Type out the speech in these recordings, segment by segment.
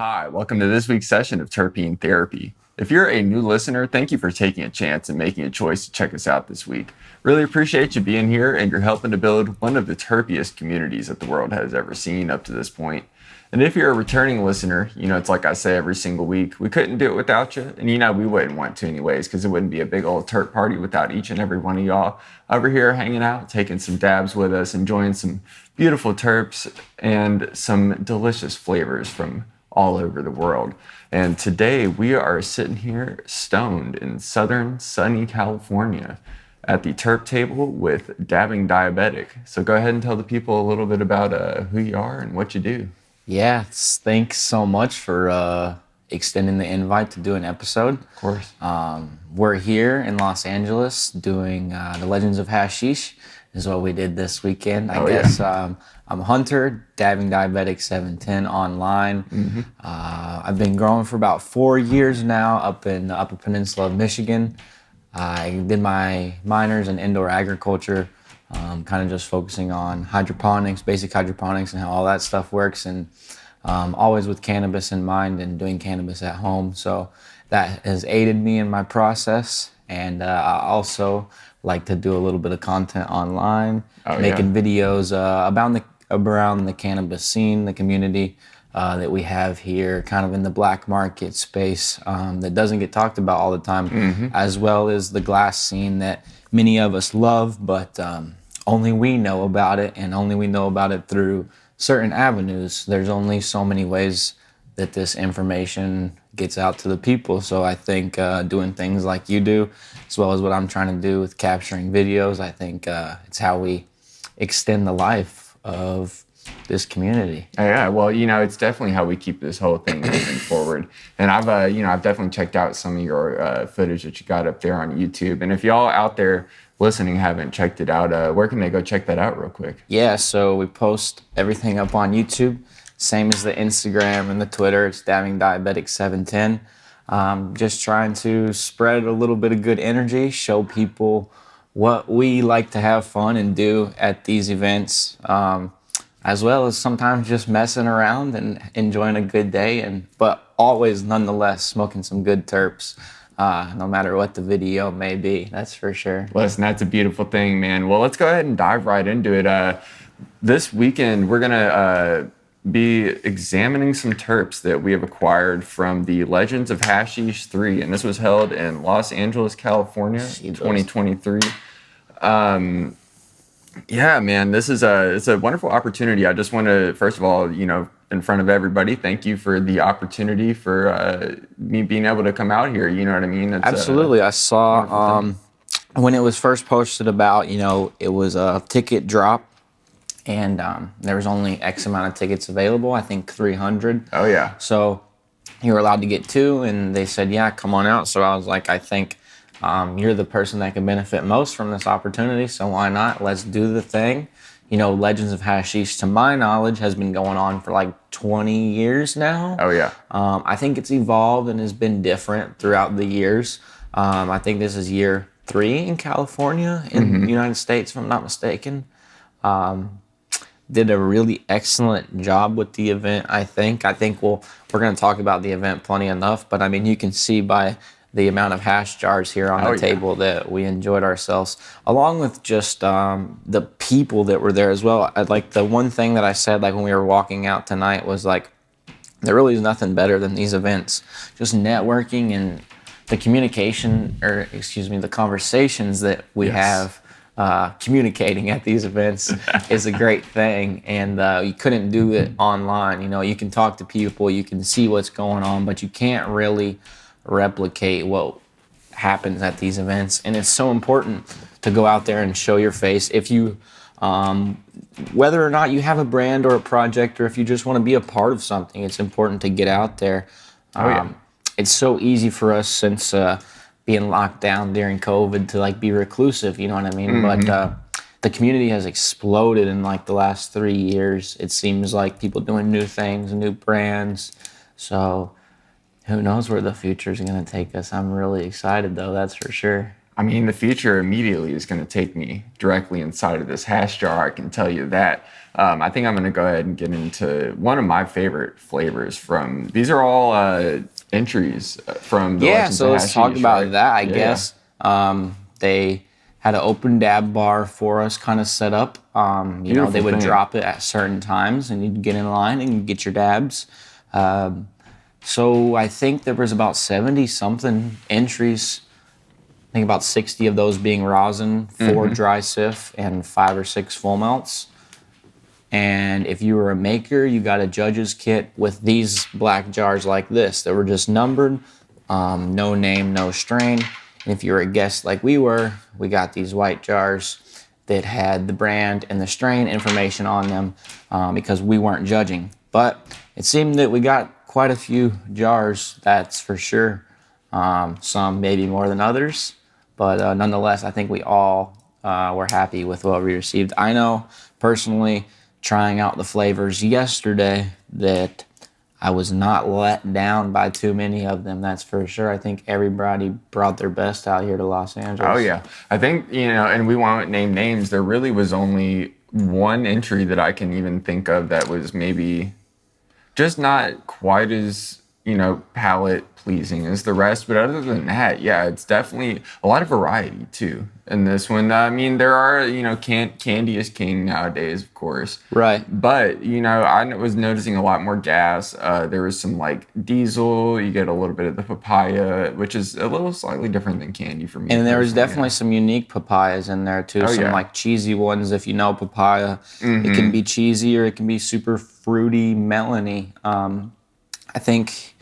Hi, welcome to this week's session of Terpene Therapy. If you're a new listener, thank you for taking a chance and making a choice to check us out this week. Really appreciate you being here, and you're helping to build one of the terpiest communities that the world has ever seen up to this point. And if you're a returning listener, it's like I say every single week, we couldn't do it without you. And we wouldn't want to anyways, because it wouldn't be a big old Terp party without each and every one of y'all over here hanging out, taking some dabs with us, enjoying some beautiful terps and some delicious flavors from all over the world. And today we are sitting here stoned in southern sunny California at the Terp Table with Dabbing Diabetic. So go ahead and tell the people a little bit about who you are and what you do. Yeah, thanks so much for extending the invite to do an episode. Of course. We're here in Los Angeles doing the Legends of Hashish is what we did this weekend. I guess I'm Hunter, Dabbing Diabetic 710 online. Mm-hmm. I've been growing for about 4 years now up in the Upper Peninsula of Michigan. I did my minors in indoor agriculture, kind of just focusing on hydroponics, basic hydroponics and how all that stuff works, and always with cannabis in mind and doing cannabis at home. So that has aided me in my process. And I also like to do a little bit of content online, making videos around the cannabis scene, the community that we have here, kind of in the black market space that doesn't get talked about all the time, as well as the glass scene that many of us love, but only we know about it, and only we know about it through certain avenues. There's only so many ways that this information gets out to the people. So I think doing things like you do, as well as what I'm trying to do with capturing videos, I think it's how we extend the life of this community. Yeah, well, it's definitely how we keep this whole thing moving forward. And I've definitely checked out some of your footage that you got up there on YouTube. And if y'all out there listening haven't checked it out, where can they go check that out real quick? Yeah, so we post everything up on YouTube, same as the Instagram and the Twitter. It's Dabbing Diabetic 710. Just trying to spread a little bit of good energy, show people what we like to have fun and do at these events, as well as sometimes just messing around and enjoying a good day, but always nonetheless smoking some good terps, no matter what the video may be, that's for sure. Listen, that's a beautiful thing, man. Well, let's go ahead and dive right into it. This weekend, we're going to be examining some terps that we have acquired from the Legends of Hashish III, and this was held in Los Angeles, California, 2023. Yeah, man, it's a wonderful opportunity. I just want to, first of all, in front of everybody, thank you for the opportunity for me being able to come out here. You know what I mean? Absolutely. I saw when it was first posted about, it was a ticket drop, and there was only X amount of tickets available, I think 300. Oh, yeah. So you were allowed to get 2, and they said, yeah, come on out. So I was like, I think you're the person that can benefit most from this opportunity, so why not? Let's do the thing. Legends of Hashish, to my knowledge, has been going on for like 20 years now. Oh, yeah. I think it's evolved and has been different throughout the years. I think this is year 3 in California, in the United States, if I'm not mistaken. Did a really excellent job with the event, I think. We're going to talk about the event plenty enough, but I mean, you can see by the amount of hash jars here on the table that we enjoyed ourselves, along with just the people that were there as well. Like the one thing that I said, like when we were walking out tonight, was like, there really is nothing better than these events. Just networking and the communication, the conversations that we have communicating at these events is a great thing. And you couldn't do it online. You can talk to people, you can see what's going on, but you can't really replicate what happens at these events. And it's so important to go out there and show your face. If you whether or not you have a brand or a project, or if you just want to be a part of something, it's important to get out there. It's so easy for us, since being locked down during COVID, to like be reclusive, you know what I mean? But the community has exploded in like the last 3 years. It seems like people doing new things, new brands. So who knows where the future is going to take us. I'm really excited, though, that's for sure. I mean, the feature immediately is going to take me directly inside of this hash jar. I can tell you that. I think I'm going to go ahead and get into one of my favorite flavors from. These are all entries from the Legends so of let's talk Hashish, about right? that, I Yeah. guess. They had an open dab bar for us kind of set up. Beautiful They would thing. drop it at certain times and you'd get in line and get your dabs. So I think there was about 70 something entries. I think about 60 of those being rosin, 4 dry sif, and 5 or 6 full melts. And if you were a maker, you got a judge's kit with these black jars like this that were just numbered, no name, no strain. And if you were a guest like we were, we got these white jars that had the brand and the strain information on them because we weren't judging. But it seemed that we got quite a few jars, that's for sure. Some maybe more than others. But nonetheless, I think we all were happy with what we received. I know personally, trying out the flavors yesterday, that I was not let down by too many of them, that's for sure. I think everybody brought their best out here to Los Angeles. Oh, yeah. I think, and we won't name names, there really was only one entry that I can even think of that was maybe just not quite as, palate pleasing as the rest. But other than that, yeah, it's definitely a lot of variety too in this one. I mean, there are, candy is king nowadays, of course. Right. But, I was noticing a lot more gas. There was some like diesel. You get a little bit of the papaya, which is a little slightly different than candy for me. And there was personally, definitely some unique papayas in there too. Oh, Some yeah. like cheesy ones. If you know papaya, it can be cheesy or it can be super fruity, melony. I think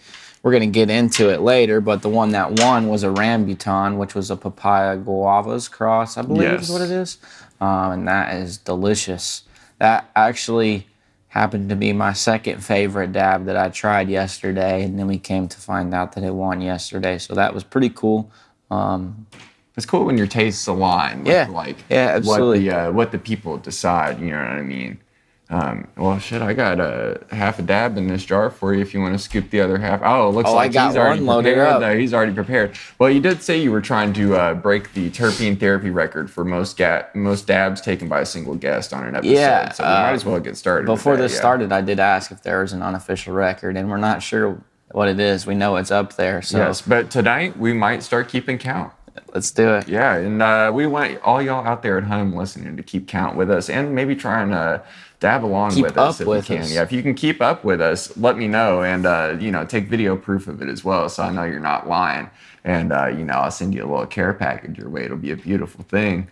we're going to get into it later, but the one that won was a rambutan, which was a papaya guavas cross, I believe is what it is. And that is delicious. That actually happened to be my second favorite dab that I tried yesterday, and then we came to find out that it won yesterday. So that was pretty cool. It's cool when your tastes align with absolutely. what the people decide, you know what I mean? Well, shit, I got half a dab in this jar for you if you want to scoop the other half. Oh, it looks like I got he's already one loaded prepared. up. Though. He's already prepared. Well, you did say you were trying to break the terpene therapy record for most dabs taken by a single guest on an episode. Yeah, so we might as well get started. Before with that, this started, I did ask if there was an unofficial record, and we're not sure what it is. We know it's up there. So yes, but tonight we might start keeping count. Let's do it. Yeah, and we want all y'all out there at home listening to keep count with us and maybe try and dab along with us if you can. Yeah, if you can keep up with us, let me know and take video proof of it as well, so I know you're not lying. And I'll send you a little care package your way. It'll be a beautiful thing.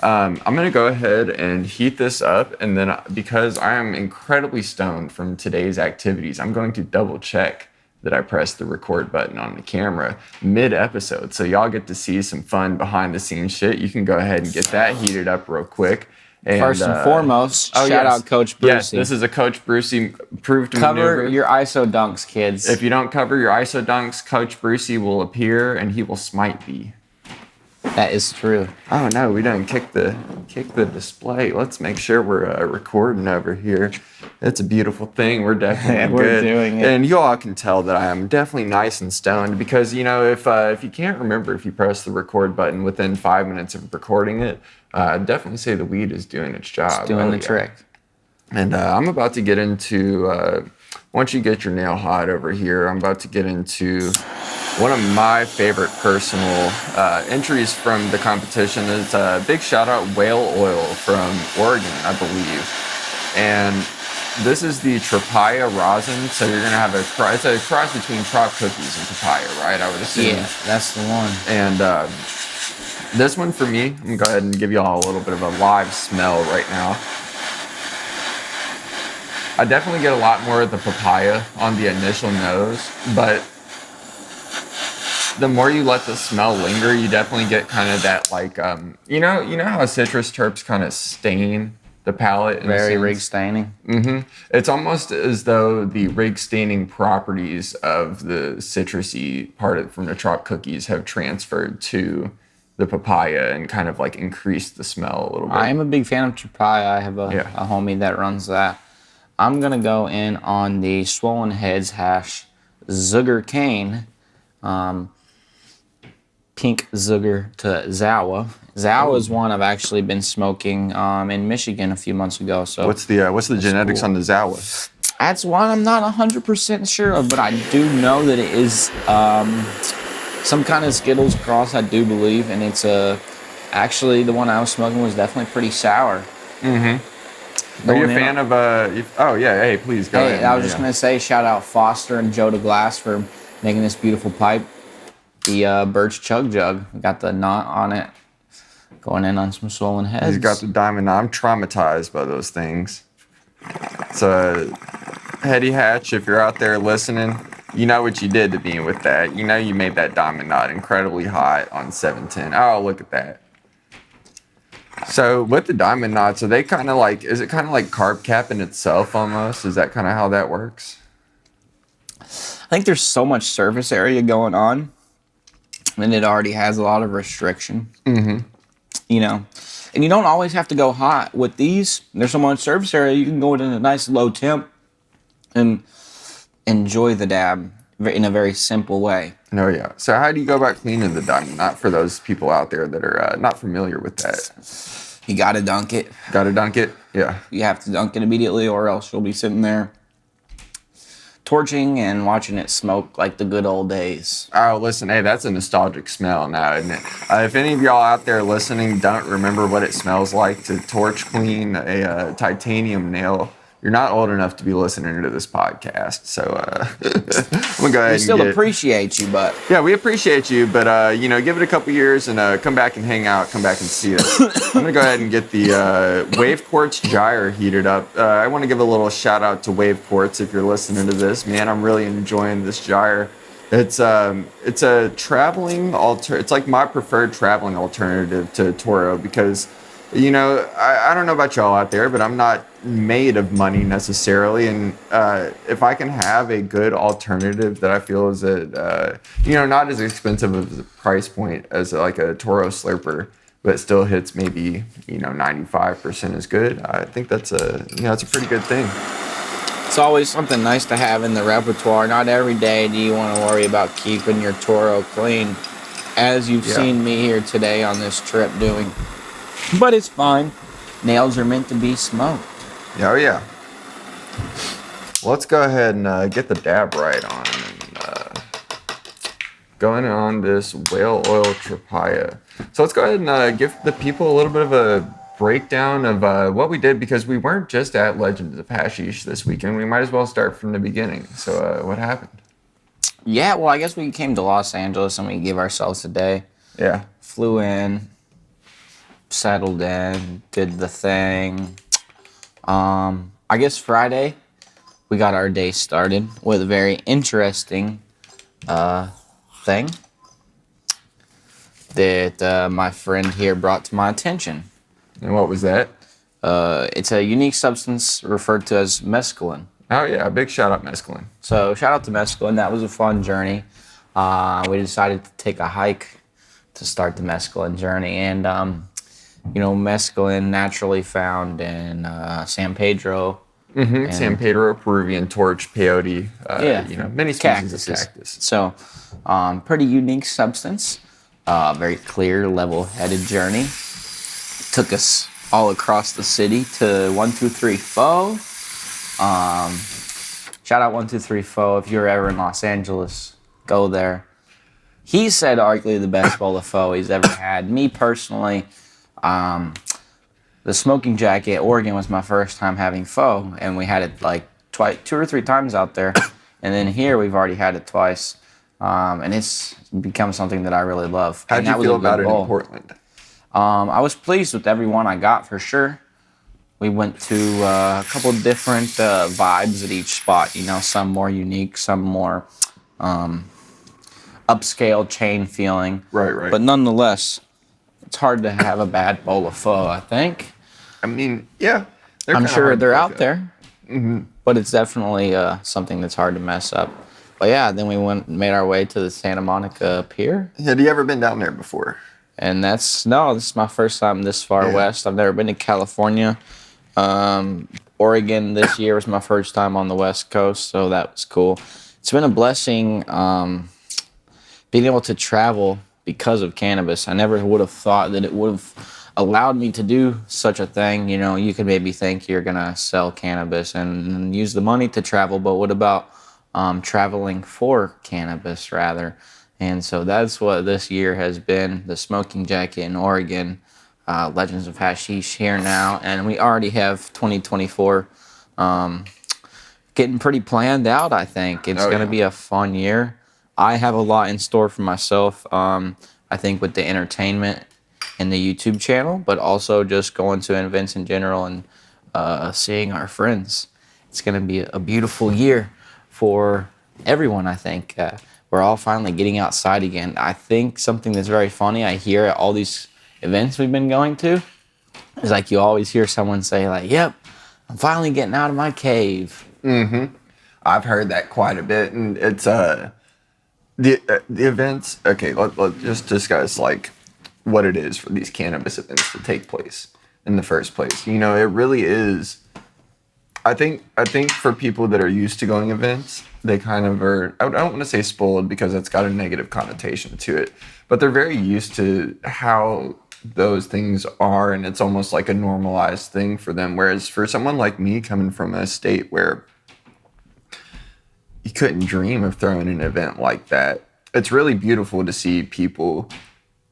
I'm gonna go ahead and heat this up, and then because I am incredibly stoned from today's activities, I'm going to double check that I pressed the record button on the camera mid-episode. So y'all get to see some fun behind-the-scenes shit. You can go ahead and get that heated up real quick. And, First and foremost, shout out Coach Brucey. Yes, this is a Coach Brucey proved Cover maneuver. your ISO dunks, kids. If you don't cover your ISO dunks, Coach Brucey will appear and he will smite thee. That is true. Oh no, we done kick the display. Let's make sure we're recording over here. It's a beautiful thing. We're definitely we're good. doing it. And you all can tell that I am definitely nice and stoned because if you can't remember if you press the record button within 5 minutes of recording it, I'd definitely say the weed is doing its job. It's doing the trick. And I'm about to get into once you get your nail hot over here, I'm about to get into one of my favorite personal entries from the competition. It's a big shout out Whale Oil from Oregon, I believe. And this is the Papaya rosin. So you're going to have it's a cross between Trop cookies and papaya, right? I would assume. Yeah, that's the one. And this one for me, I'm going to go ahead and give you all a little bit of a live smell right now. I definitely get a lot more of the papaya on the initial nose, but the more you let the smell linger, you definitely get kind of that like, you know how citrus terps kind of stain the palate? Very rig staining. Mm-hmm. It's almost as though the rig staining properties of the citrusy part from the Trop cookies have transferred to the papaya and kind of like increased the smell a little bit. I am a big fan of papaya. I have a homie that runs that. I'm going to go in on the Swollen Heads hash Sugar Cane. Pink Zuger to Zawa. Zawa is one I've actually been smoking in Michigan a few months ago. So what's the genetics on the Zawa? that's one I'm not 100% sure of, but I do know that it is some kind of Skittles cross, I do believe, and it's actually the one I was smoking was definitely pretty sour. Are you a fan of oh yeah, hey, please go ahead. I was just gonna say shout out Foster and Joe DeGlass for making this beautiful pipe. The Birch Chug Jug, got the knot on it, going in on some swollen heads. He's got the diamond knot. I'm traumatized by those things. It's a heady hatch. If you're out there listening, you know what you did to me with that. You know you made that diamond knot incredibly hot on 710. Oh, look at that. So with the diamond knots, are they kind of like, is it kind of like carb capping itself almost? Is that kind of how that works? I think there's so much surface area going on, and it already has a lot of restriction. You know, and you don't always have to go hot with these. There's so much surface area, you can go in a nice low temp and enjoy the dab in a very simple way. No, yeah. So how do you go about cleaning the diamond knot for those people out there that are not familiar with that? You gotta dunk it. Gotta dunk it? Yeah. You have to dunk it immediately, or else you'll be sitting there torching and watching it smoke like the good old days. Oh, listen, hey, that's a nostalgic smell now, isn't it? If any of y'all out there listening don't remember what it smells like to torch clean a titanium nail, you're not old enough to be listening to this podcast. So I'm gonna go ahead. We still appreciate you, but yeah, we appreciate you, but you know, give it a couple years and come back and hang out, come back and see us. I'm gonna go ahead and get the Wave Quartz Gyer heated up. I want to give a little shout out to Wave Quartz if you're listening to this. Man, I'm really enjoying this Gyer. It's a traveling it's like my preferred traveling alternative to Toro because, you know, I don't know about y'all out there, but I'm not made of money necessarily. And if I can have a good alternative that I feel is you know, not as expensive of a price point as like a Toro Slurper, but still hits maybe, you know, 95% as good, I think that's that's a pretty good thing. It's always something nice to have in the repertoire. Not every day do you want to worry about keeping your Toro clean, as you've seen me here today on this trip doing. But it's fine. Nails are meant to be smoked. Oh, yeah. Let's go ahead and get the dab right on. And, going on this whale oil tripaya. So let's go ahead and give the people a little bit of a breakdown of what we did, because we weren't just at Legends of Hashish this weekend. We might as well start from the beginning. So what happened? Yeah, well, I guess we came to Los Angeles and we gave ourselves a day. Yeah. Flew in, settled in, did the thing. I guess Friday we got our day started with a very interesting thing that my friend here brought to my attention. And what was that? It's a unique substance referred to as mescaline. Oh yeah, big shout out mescaline. So shout out to mescaline. That was a fun journey. We decided to take a hike to start the mescaline journey, and you know, mescaline naturally found in San Pedro. San Pedro, Peruvian torch, peyote, you know, many species of cactus. So, pretty unique substance. Very clear, level-headed journey. Took us all across the city to 123 Pho. Shout out 123 Pho. If you're ever in Los Angeles, go there. He said arguably the best bowl of pho he's ever had. Me personally, the Smoking Jacket, Oregon was my first time having pho, and we had it like two or three times out there. And then here we've already had it twice. And it's become something that I really love. How'd you feel about it in Portland? I was pleased with every one I got, for sure. We went to a couple different vibes at each spot, you know, some more unique, some more upscale chain feeling. Right. But nonetheless, it's hard to have a bad bowl of pho, I think. I mean, yeah. I'm sure they're out there, but it's definitely something that's hard to mess up. But yeah, then we went and made our way to the Santa Monica Pier. Had you ever been down there before? And this is my first time this far west. I've never been to California. Oregon this year was my first time on the West Coast, so that was cool. It's been a blessing being able to travel because of cannabis. I never would have thought that it would have allowed me to do such a thing. You know, you could maybe think you're gonna sell cannabis and use the money to travel, but what about traveling for cannabis rather? And so that's what this year has been. The Smoking Jacket in Oregon, Legends of Hashish here now, and we already have 2024 getting pretty planned out. I think it's going to be a fun year. I have a lot in store for myself. I think with the entertainment and the YouTube channel, but also just going to events in general and seeing our friends. It's going to be a beautiful year for everyone, I think. We're all finally getting outside again. I think something that's very funny I hear at all these events we've been going to is like you always hear someone say like, yep, I'm finally getting out of my cave. Mm-hmm. I've heard that quite a bit, and it's the events. Okay, let's just discuss like what it is for these cannabis events to take place in the first place. You know, it really is. I think for people that are used to going events, they kind of are. I don't want to say spoiled because that's got a negative connotation to it, but they're very used to how those things are, and it's almost like a normalized thing for them. Whereas for someone like me coming from a state where you couldn't dream of throwing an event like that, it's really beautiful to see people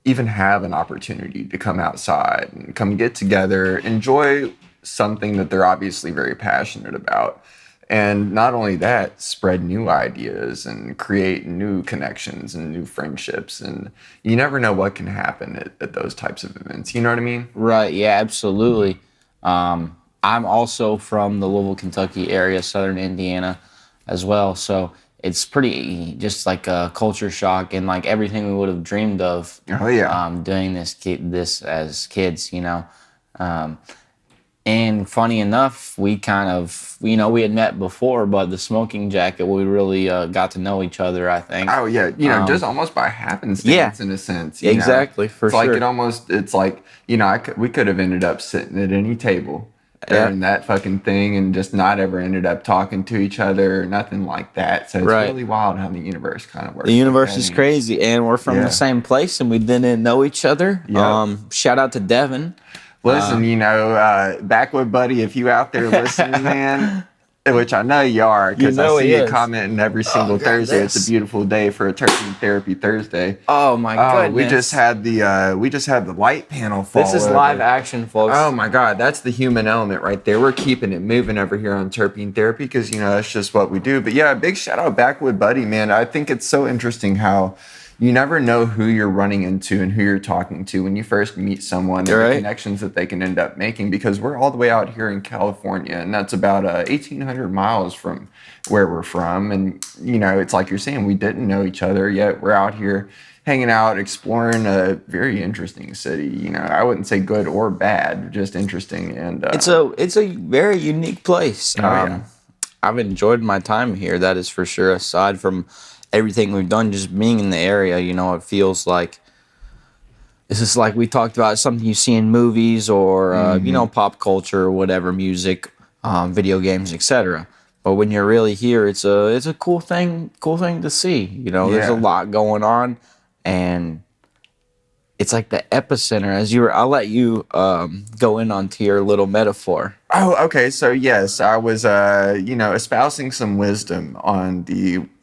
even have an opportunity to come outside and come get together, enjoy something that they're obviously very passionate about. And not only that, spread new ideas and create new connections and new friendships. And you never know what can happen at those types of events. You know what I mean? Right. Yeah, absolutely. I'm also from the Louisville, Kentucky area, southern Indiana as well. So it's pretty just like a culture shock and like everything we would have dreamed of. Oh, yeah. Doing this as kids, you know. And funny enough, we kind of, you know, we had met before, but the Smoking Jacket, we really got to know each other, I think. Oh, yeah. You know, just almost by happenstance in a sense. You exactly, know? For it's sure. It's like, you know, we could have ended up sitting at any table during that fucking thing and just not ever ended up talking to each other or nothing like that. So it's really wild how the universe kind of works. The universe is crazy, and we're from the same place, and we didn't know each other. Yep. Shout out to Devin. Listen, you know, Backwood Buddy, if you out there listening, man, which I know you are, because I see you commenting every single Thursday. It's a beautiful day for a Terpene Therapy Thursday. Oh my goodness! We just had the light panel fall. This is live action, folks. Oh my God, that's the human element right there. We're keeping it moving over here on Terpene Therapy because you know that's just what we do. But yeah, big shout out Backwood Buddy, man. I think it's so interesting how you never know who you're running into and who you're talking to when you first meet someone, and the connections that they can end up making, because we're all the way out here in California, and that's about 1,800 miles from where we're from. And, you know, it's like you're saying, we didn't know each other, yet we're out here hanging out, exploring a very interesting city. You know, I wouldn't say good or bad, just interesting. And it's a very unique place. I've enjoyed my time here, that is for sure, aside from everything we've done, just being in the area. You know, it feels like this is like we talked about, something you see in movies or you know, pop culture or whatever, music, video games, etc. But when you're really here, it's a cool thing to see. You know, there's a lot going on, and it's like the epicenter. I'll let you go in onto your little metaphor. Oh, okay. So yes, I was you know, espousing some wisdom on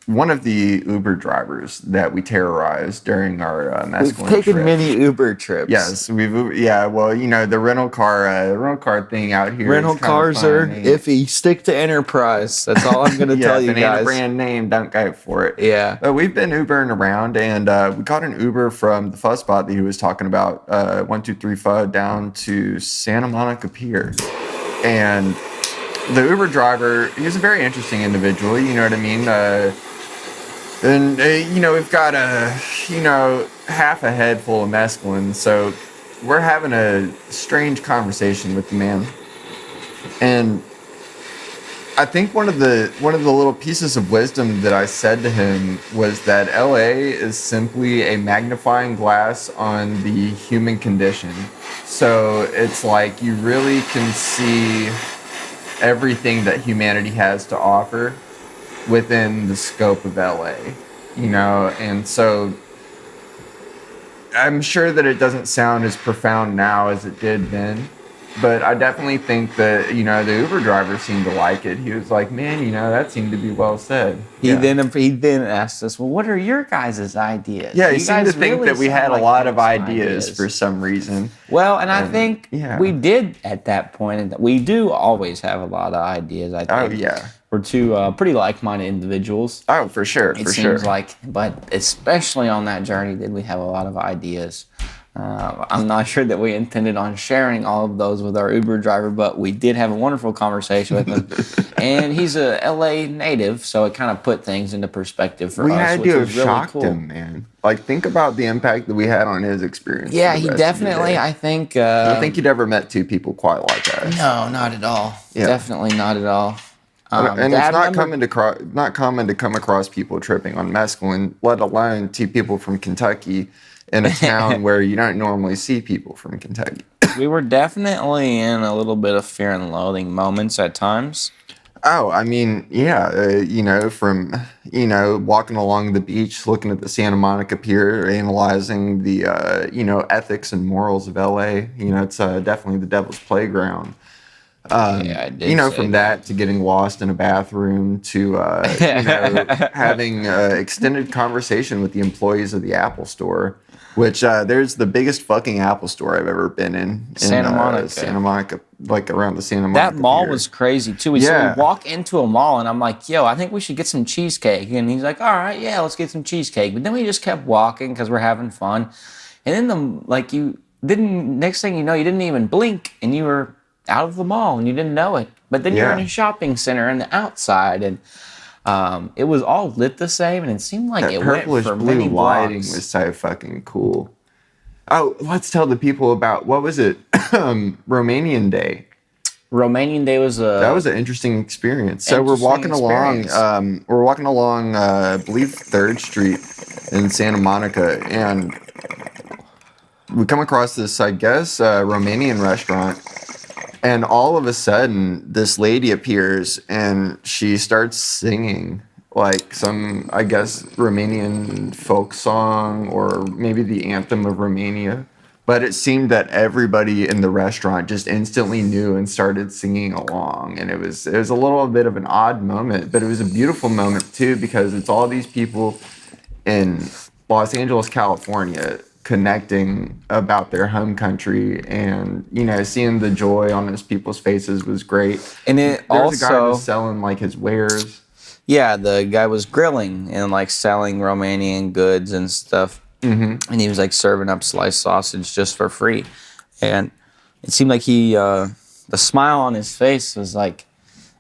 one of the Uber drivers that we terrorized during our mescaline We've taken trip. many Uber trips. Yes, well, you know, the rental car thing out here. Rental cars are iffy. Stick to Enterprise. That's all I'm going to tell you guys. If it ain't a brand name, don't go for it. Yeah. But we've been Ubering around, and we got an Uber from the Fuzz spot that he was talking about, 123 Fuzz down to Santa Monica Pier. And the Uber driver, he was a very interesting individual, you know what I mean? And, you know, we've got half a head full of mescaline, so we're having a strange conversation with the man. And I think one of the little pieces of wisdom that I said to him was that LA is simply a magnifying glass on the human condition. So it's like you really can see everything that humanity has to offer within the scope of LA, you know. And so I'm sure that it doesn't sound as profound now as it did then. But I definitely think that, the Uber driver seemed to like it. He was like, man, that seemed to be well said. He then asked us, well, what are your guys' ideas? Yeah, You he seemed to guys think really that we sound had a like lot you of have some ideas for some reason. Well, and I think yeah. we did at that point. And we do always have a lot of ideas, I think. Oh, yeah. We're two pretty like-minded individuals. Oh, for sure, It seems like, but especially on that journey, did we have a lot of ideas. I'm not sure that we intended on sharing all of those with our Uber driver, but we did have a wonderful conversation with him. And he's a LA native, so it kind of put things into perspective for us. We had which to was have really shocked cool. him, man. Like, think about the impact that we had on his experience. Yeah, he definitely, I think... I don't think you'd ever met two people quite like us. No, not at all. Yeah. Definitely not at all. And it's not common to come across people tripping on mescaline, let alone two people from Kentucky in a town where you don't normally see people from Kentucky. We were definitely in a little bit of fear and loathing moments at times. Oh, I mean, yeah, from, walking along the beach, looking at the Santa Monica Pier, analyzing the, ethics and morals of LA. It's definitely the devil's playground. I did from that to getting lost in a bathroom to, having extended conversation with the employees of the Apple Store, which there's the biggest fucking Apple Store I've ever been in Santa Monica. Santa Monica, like around the Santa Monica. That mall Pier. was crazy too. So we walk into a mall and I'm like, yo, I think we should get some cheesecake. And he's like, all right, yeah, let's get some cheesecake. But then we just kept walking because we're having fun. And then next thing you know, you didn't even blink and you were out of the mall and you didn't know it. But then you're in a shopping center and the outside and it was all lit the same and it seemed like it went for many blocks. Lighting was so fucking cool. Oh, let's tell the people about, what was it? Romanian Day. Romanian Day was that was an interesting experience. So we're walking along, I believe 3rd Street in Santa Monica, and we come across this, I guess, Romanian restaurant. And all of a sudden, this lady appears and she starts singing like some, I guess, Romanian folk song or maybe the anthem of Romania. But it seemed that everybody in the restaurant just instantly knew and started singing along. And it was a little bit of an odd moment, but it was a beautiful moment too, because it's all these people in Los Angeles, California, connecting about their home country, and seeing the joy on those people's faces was great. And there was a guy who was selling like his wares. Yeah, the guy was grilling and like selling Romanian goods and stuff. Mm-hmm. And he was like serving up sliced sausage just for free. And it seemed like the smile on his face was like,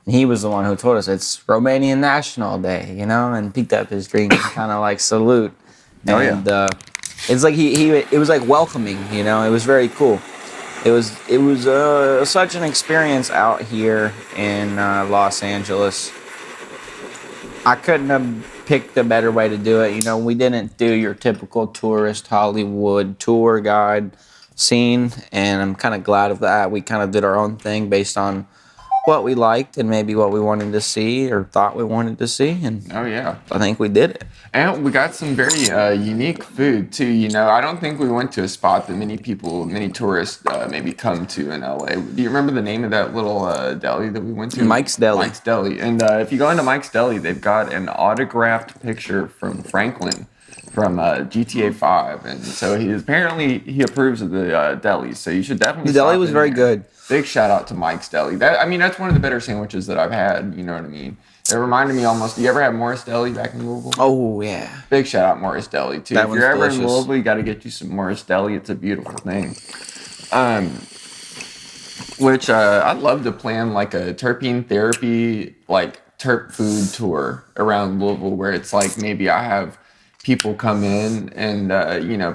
and he was the one who told us it's Romanian National Day, and picked up his drink and kind of like salute. It's like it was like welcoming, it was very cool. It was such an experience out here in Los Angeles. I couldn't have picked a better way to do it. We didn't do your typical tourist Hollywood tour guide scene, and I'm kind of glad of that. We kind of did our own thing based on what we liked and maybe what we wanted to see or thought we wanted to see, and I think we did it. And we got some very unique food too. I don't think we went to a spot that many tourists maybe come to in LA. Do you remember the name of that little deli that we went to? Mike's Deli. Mike's Deli. And if you go into Mike's Deli, they've got an autographed picture from Franklin from GTA 5, and so he approves of the deli. So you should definitely. The deli was very good. Big shout out to Mike's Deli. That's one of the better sandwiches that I've had. You know what I mean? It reminded me almost. Do you ever have Morris Deli back in Louisville? Oh yeah. Big shout out Morris Deli too. If you're ever in Louisville, you got to get you some Morris Deli. It's a beautiful thing. Which I'd love to plan like a terpene therapy, like terp food tour around Louisville, where it's like maybe I have people come in and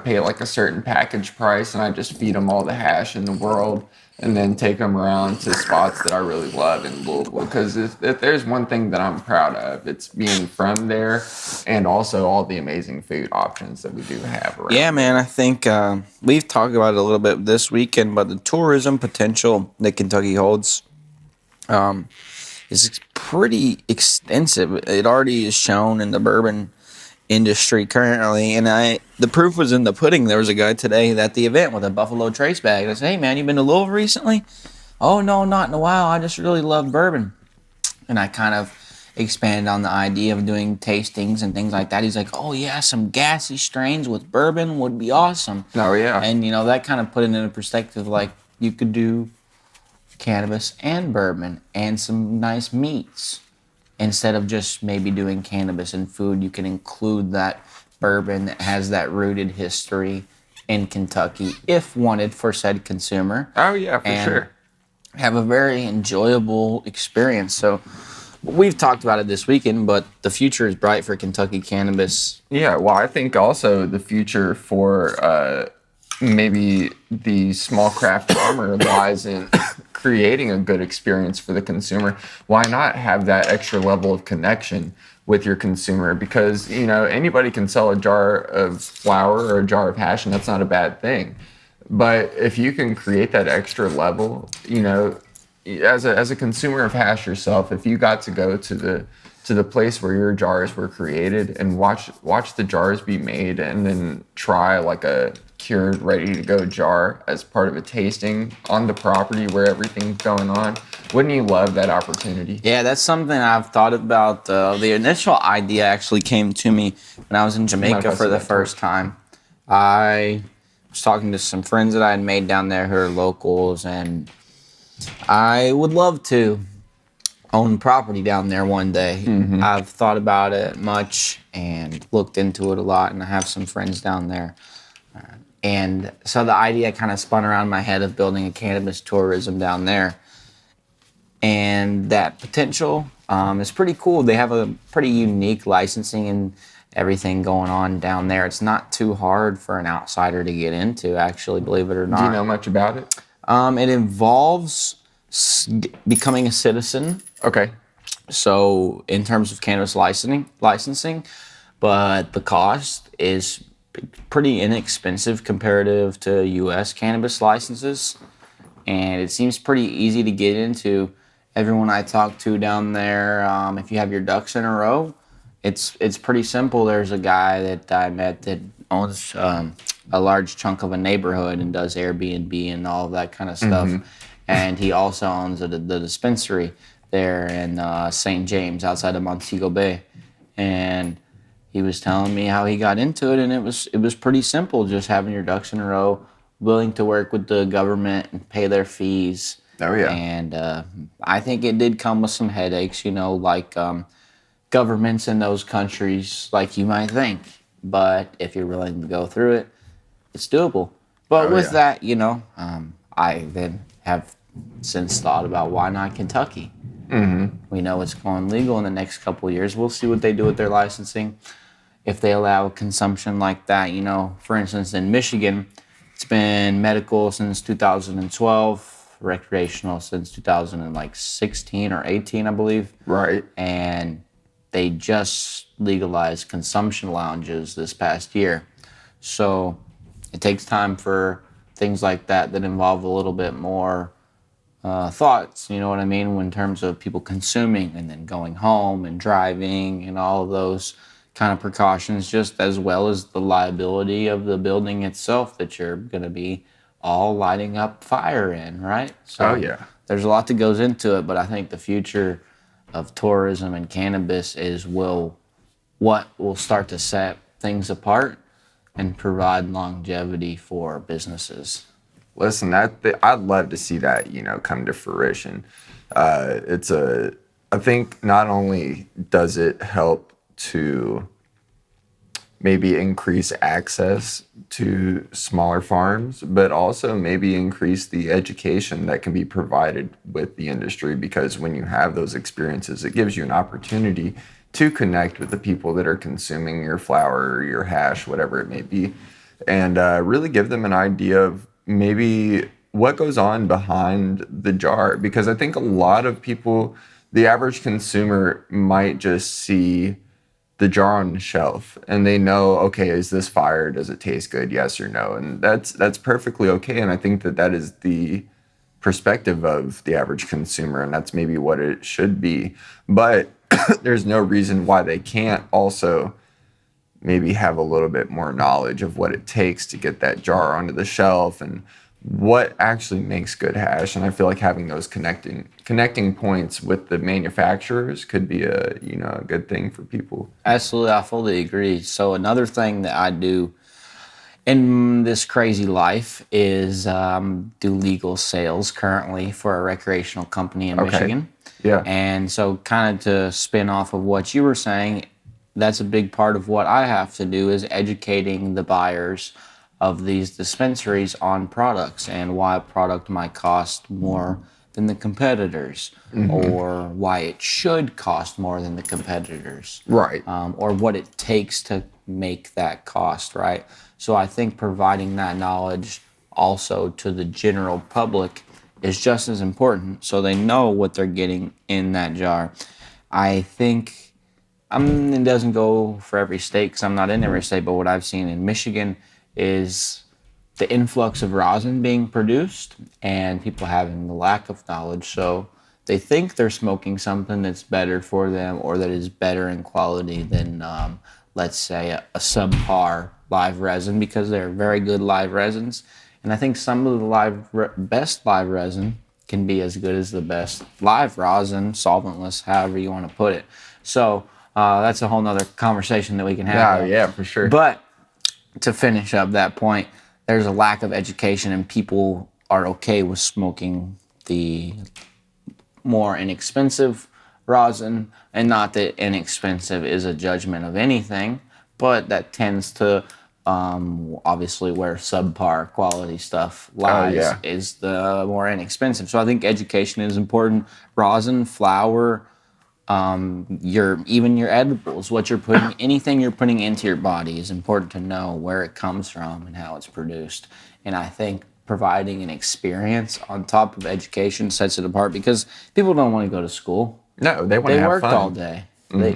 pay like a certain package price, and I just feed them all the hash in the world, and then take them around to spots that I really love in Louisville. Because if there's one thing that I'm proud of, it's being from there, and also all the amazing food options that we do have around. Yeah, man, I think we've talked about it a little bit this weekend, but the tourism potential that Kentucky holds is pretty extensive. It already is shown in the bourbon industry currently, and the proof was in the pudding. There was a guy today at the event with a Buffalo Trace bag. I said, "Hey man, you been to Louisville recently?" "Oh no, not in a while. I just really love bourbon." And I kind of expanded on the idea of doing tastings and things like that. He's like, "Oh yeah, some gassy strains with bourbon would be awesome." Oh yeah. And that kind of put it into perspective. Like you could do cannabis and bourbon and some nice meats. Instead of just maybe doing cannabis and food, you can include that bourbon that has that rooted history in Kentucky, if wanted for said consumer. Oh yeah, for sure. Have a very enjoyable experience. So we've talked about it this weekend, but the future is bright for Kentucky cannabis. Yeah, well, I think also the future for maybe the small craft farmer lies in creating a good experience for the consumer. Why not have that extra level of connection with your consumer? Because, anybody can sell a jar of flour or a jar of hash, and that's not a bad thing. But if you can create that extra level, as a consumer of hash yourself, if you got to go to the place where your jars were created and watch the jars be made and then try like a cured, ready to go jar as part of a tasting on the property where everything's going on, wouldn't you love that opportunity? Yeah, that's something I've thought about. The initial idea actually came to me when I was in Jamaica for the first time. I was talking to some friends that I had made down there who are locals, and I would love to own property down there one day. Mm-hmm. I've thought about it much and looked into it a lot, and I have some friends down there. And so the idea kind of spun around my head of building a cannabis tourism down there. And that potential is pretty cool. They have a pretty unique licensing and everything going on down there. It's not too hard for an outsider to get into, actually, believe it or not. Do you know much about it? It involves becoming a citizen. Okay. So in terms of cannabis licensing, but the cost is pretty inexpensive comparative to U.S. cannabis licenses, and it seems pretty easy to get into. Everyone I talk to down there, if you have your ducks in a row, it's pretty simple. There's a guy that I met that owns a large chunk of a neighborhood and does Airbnb and all of that kind of stuff, Mm-hmm. and he also owns the dispensary there in St. James outside of Montego Bay, and he was telling me how he got into it, and it was pretty simple, just having your ducks in a row, willing to work with the government and pay their fees. Oh yeah. And I think it did come with some headaches, like governments in those countries, like you might think. But if you're willing to go through it, it's doable. But with that, I then have since thought about why not Kentucky. Mm-hmm. We know it's going legal in the next couple of years. We'll see what they do with their licensing. If they allow consumption like that, for instance, in Michigan, it's been medical since 2012, recreational since 2016 or 18, I believe. Right. And they just legalized consumption lounges this past year. So it takes time for things like that involve a little bit more thoughts, you know what I mean, in terms of people consuming and then going home and driving and all of those kind of precautions, just as well as the liability of the building itself that you're going to be all lighting up fire in, right? So there's a lot that goes into it, but I think the future of tourism and cannabis is what will start to set things apart and provide longevity for businesses. Listen, I'd love to see that, come to fruition. I think not only does it help to maybe increase access to smaller farms, but also maybe increase the education that can be provided with the industry, because when you have those experiences, it gives you an opportunity to connect with the people that are consuming your flower or your hash, whatever it may be, and really give them an idea of maybe what goes on behind the jar. Because I think a lot of people, the average consumer, might just see the jar on the shelf and they know, okay, is this fire? Does it taste good? Yes or no? And that's perfectly okay. And I think that is the perspective of the average consumer, and that's maybe what it should be. But there's no reason why they can't also maybe have a little bit more knowledge of what it takes to get that jar onto the shelf and what actually makes good hash. And I feel like having those connecting points with the manufacturers could be a a good thing for people. Absolutely, I fully agree. So another thing that I do in this crazy life is do legal sales currently for a recreational company in Michigan. Yeah. And so kind of to spin off of what you were saying, that's a big part of what I have to do is educating the buyers of these dispensaries on products and why a product might cost more than the competitors, or why it should cost more than the competitors, Right. or what it takes to make that cost, right? So I think providing that knowledge also to the general public is just as important, so they know what they're getting in that jar. I think it doesn't go for every state because I'm not in every state, but what I've seen in Michigan is the influx of rosin being produced and people having the lack of knowledge. So they think they're smoking something that's better for them or that is better in quality than, let's say, a subpar live resin, because they're very good live resins. And I think some of the best live resin can be as good as the best live rosin, solventless, however you want to put it. So that's a whole nother conversation that we can have. Yeah, for sure. But to finish up that point, there's a lack of education and people are okay with smoking the more inexpensive rosin, and not that inexpensive is a judgment of anything, but that tends to obviously where subpar quality stuff lies is the more inexpensive. So I think education is important. Rosin, flour, your edibles, what you're putting, anything you're putting into your body is important to know where it comes from and how it's produced. And I think providing an experience on top of education sets it apart, because people don't want to go to school. No, they want to have fun. They worked all day.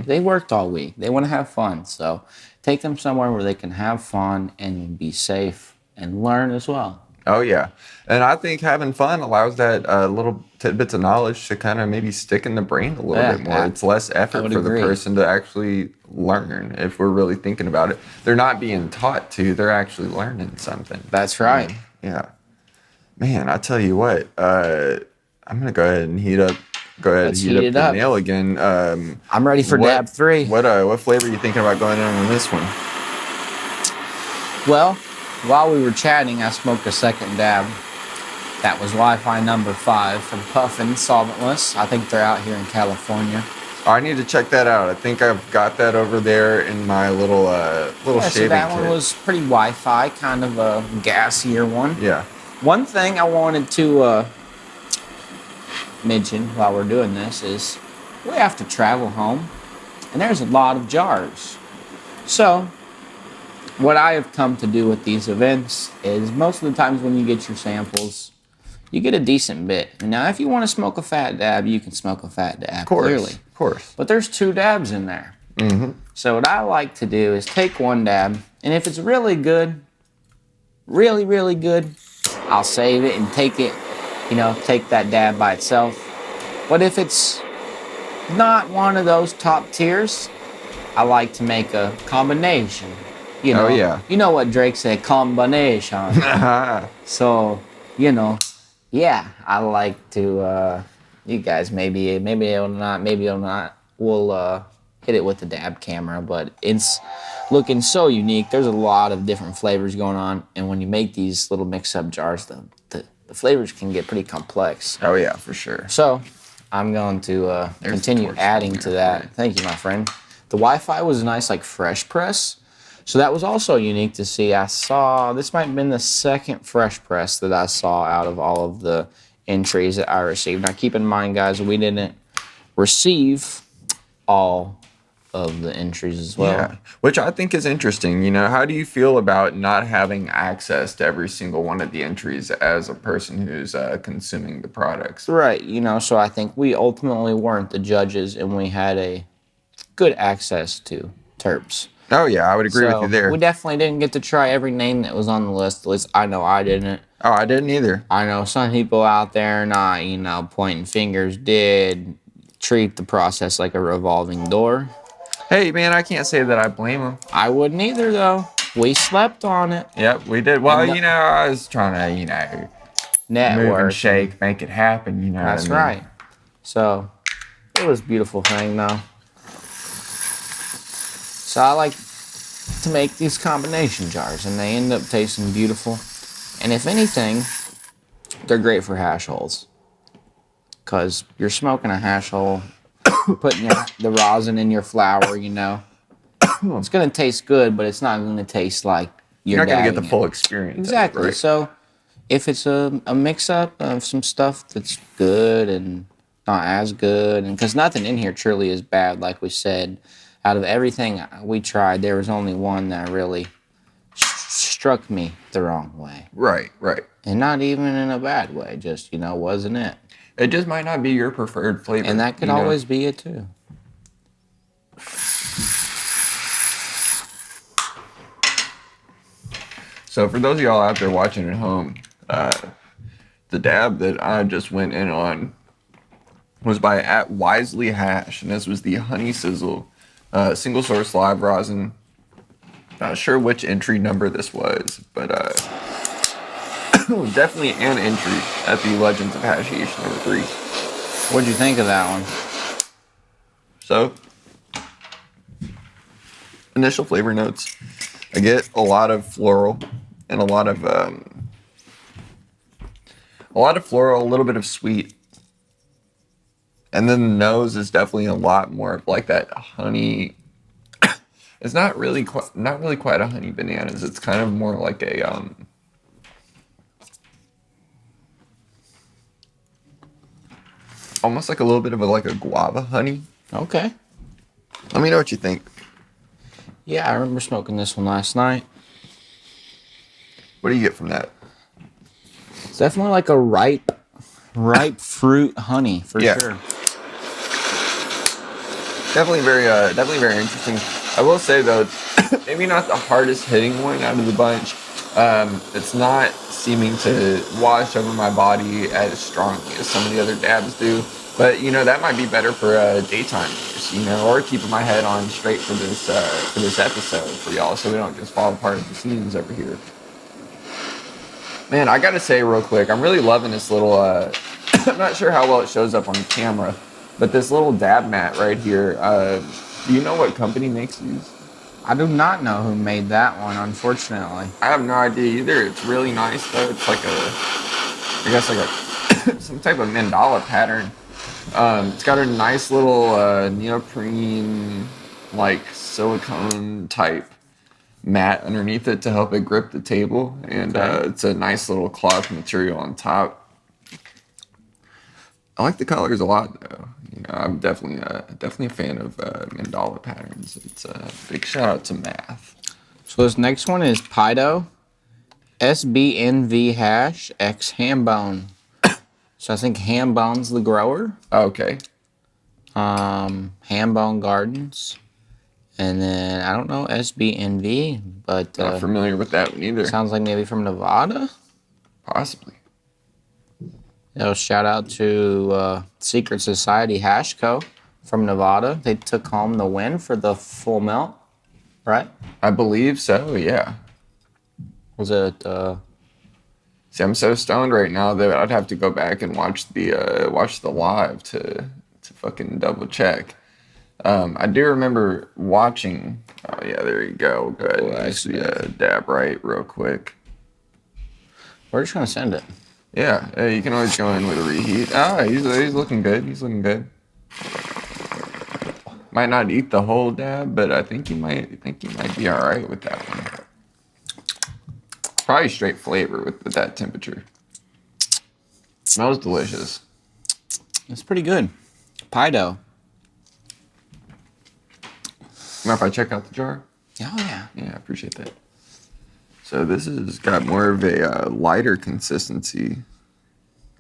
They worked all week. They want to have fun. So take them somewhere where they can have fun and be safe and learn as well. Oh, yeah. And I think having fun allows that little tidbits of knowledge to kind of maybe stick in the brain a little bit more. It's less effort for the person to actually learn, if we're really thinking about it. They're not being taught to. They're actually learning something. That's right. Yeah. Man, I tell you what, I'm going to go ahead and heat up the nail again. I'm ready for dab 3. What flavor are you thinking about going in on this one? Well, while we were chatting, I smoked a second dab. That was Wi-Fi number 5 from Puffin Solventless. I think they're out here in California. Oh, I need to check that out. I think I've got that over there in my little shaving so that kit. one was pretty Wi-Fi, kind of a gassier one. Yeah. One thing I wanted to mention while we're doing this is we have to travel home, and there's a lot of jars. So what I have come to do with these events is most of the times when you get your samples, you get a decent bit. Now, if you want to smoke a fat dab, you can smoke a fat dab, clearly. Of course. But there's 2 dabs in there. So what I like to do is take one dab, and if it's really good, really, really good, I'll save it and take that dab by itself. But if it's not one of those top tiers, I like to make a combination. You know what Drake said, combination. So, I like to, you guys maybe it'll not, we'll hit it with the dab camera, but it's looking so unique. There's a lot of different flavors going on, and when you make these little mix-up jars, the flavors can get pretty complex. Oh, yeah, for sure. So I'm going to continue adding to that. Thank you, my friend. The Wi-Fi was a nice, fresh press. So that was also unique to see. I saw, this might have been the second fresh press that I saw out of all of the entries that I received. Now keep in mind, guys, we didn't receive all of the entries as well. Yeah, which I think is interesting. How do you feel about not having access to every single one of the entries as a person who's consuming the products? Right, so I think we ultimately weren't the judges and we had a good access to terps. Oh, yeah, I would agree with you there. We definitely didn't get to try every name that was on the list. At least I know I didn't. Oh, I didn't either. I know some people out there not, pointing fingers, did treat the process like a revolving door. Hey, man, I can't say that I blame him. I wouldn't either, though. We slept on it. Yep, we did. Well, And I was trying to, move and network. shake, make it happen, you know what I That's mean? right. So it was a beautiful thing, though. So I like to make these combination jars, and they end up tasting beautiful. And if anything, they're great for hash holes, because you're smoking a hash hole, putting the rosin in your flour. It's gonna taste good, but it's not gonna taste like You're not going to get the dabbing it. full experience. Exactly. Of it, right? So if it's a mix up of some stuff that's good and not as good, and because nothing in here truly is bad, like we said, out of everything we tried, there was only one that really struck me the wrong way. Right, right. And not even in a bad way, just, wasn't it? It just might not be your preferred flavor. And that could always be it too. So for those of y'all out there watching at home, the dab that I just went in on was by @Wisely_Hash, and this was the Honey Sizzle single source live rosin. Not sure which entry number this was, but definitely an entry at the Legends of Hashish #3. What'd you think of that one? So, initial flavor notes. I get a lot of floral and a lot of floral, a little bit of sweet. And then the nose is definitely a lot more of like that honey. It's not really quite a honey bananas. It's kind of more like a almost like a little bit of a guava honey. Okay. Let me know what you think. Yeah, I remember smoking this one last night. What do you get from that? It's definitely like a ripe fruit honey for sure. Definitely very interesting. I will say though, maybe not the hardest hitting one out of the bunch. It's not seeming to wash over my body as strongly as some of the other dabs do. But that might be better for daytime use, or keeping my head on straight for this episode for y'all, so we don't just fall apart at the seams over here. Man, I gotta say real quick, I'm really loving this little. I'm not sure how well it shows up on camera, but this little dab mat right here. Do you know what company makes these? I do not know who made that one, unfortunately. I have no idea either. It's really nice though. It's like some type of mandala pattern. It's got a nice little neoprene, like silicone type mat underneath it to help it grip the table, and it's a nice little cloth material on top. I like the colors a lot though. I'm definitely a fan of mandala patterns. It's a big shout out to math. So this next one is Pido SBNV hash X Hambone. So I think Hambone's the grower. Okay. Hambone Gardens. And then I don't know SBNV, but Not familiar with that one either. Sounds like maybe from Nevada. Possibly. Shout out to Secret Society Hash Co. from Nevada. They took home the win for the full melt, right? I believe so. Yeah. Was it? See, I'm so stoned right now that I'd have to go back and watch the live to fucking double check. I do remember watching. Oh yeah, there you go. Good. Oh, I see. Dab right real quick. We're just gonna send it. Yeah, you can always go in with a reheat. Oh, he's looking good. He's looking good. Might not eat the whole dab, but I think he might be all right with that one. Probably straight flavor with that temperature. Smells delicious. It's pretty good. Pido. Mind if I check out the jar? Oh yeah. Yeah, I appreciate that. So this has got more of a lighter consistency.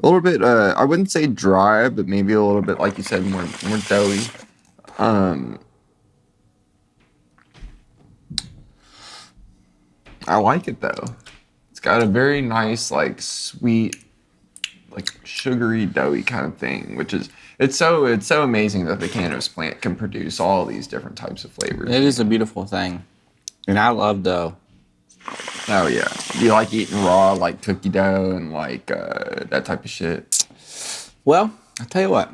A little bit, I wouldn't say dry, but maybe a little bit, like you said, more doughy. I like it though. It's got a very nice, like sweet, like sugary, doughy kind of thing, which is it's so amazing that the cannabis plant can produce all these different types of flavors. It is a beautiful thing, and I love dough. Oh yeah, you like eating raw, like cookie dough and like that type of shit. Well, I'll tell you what.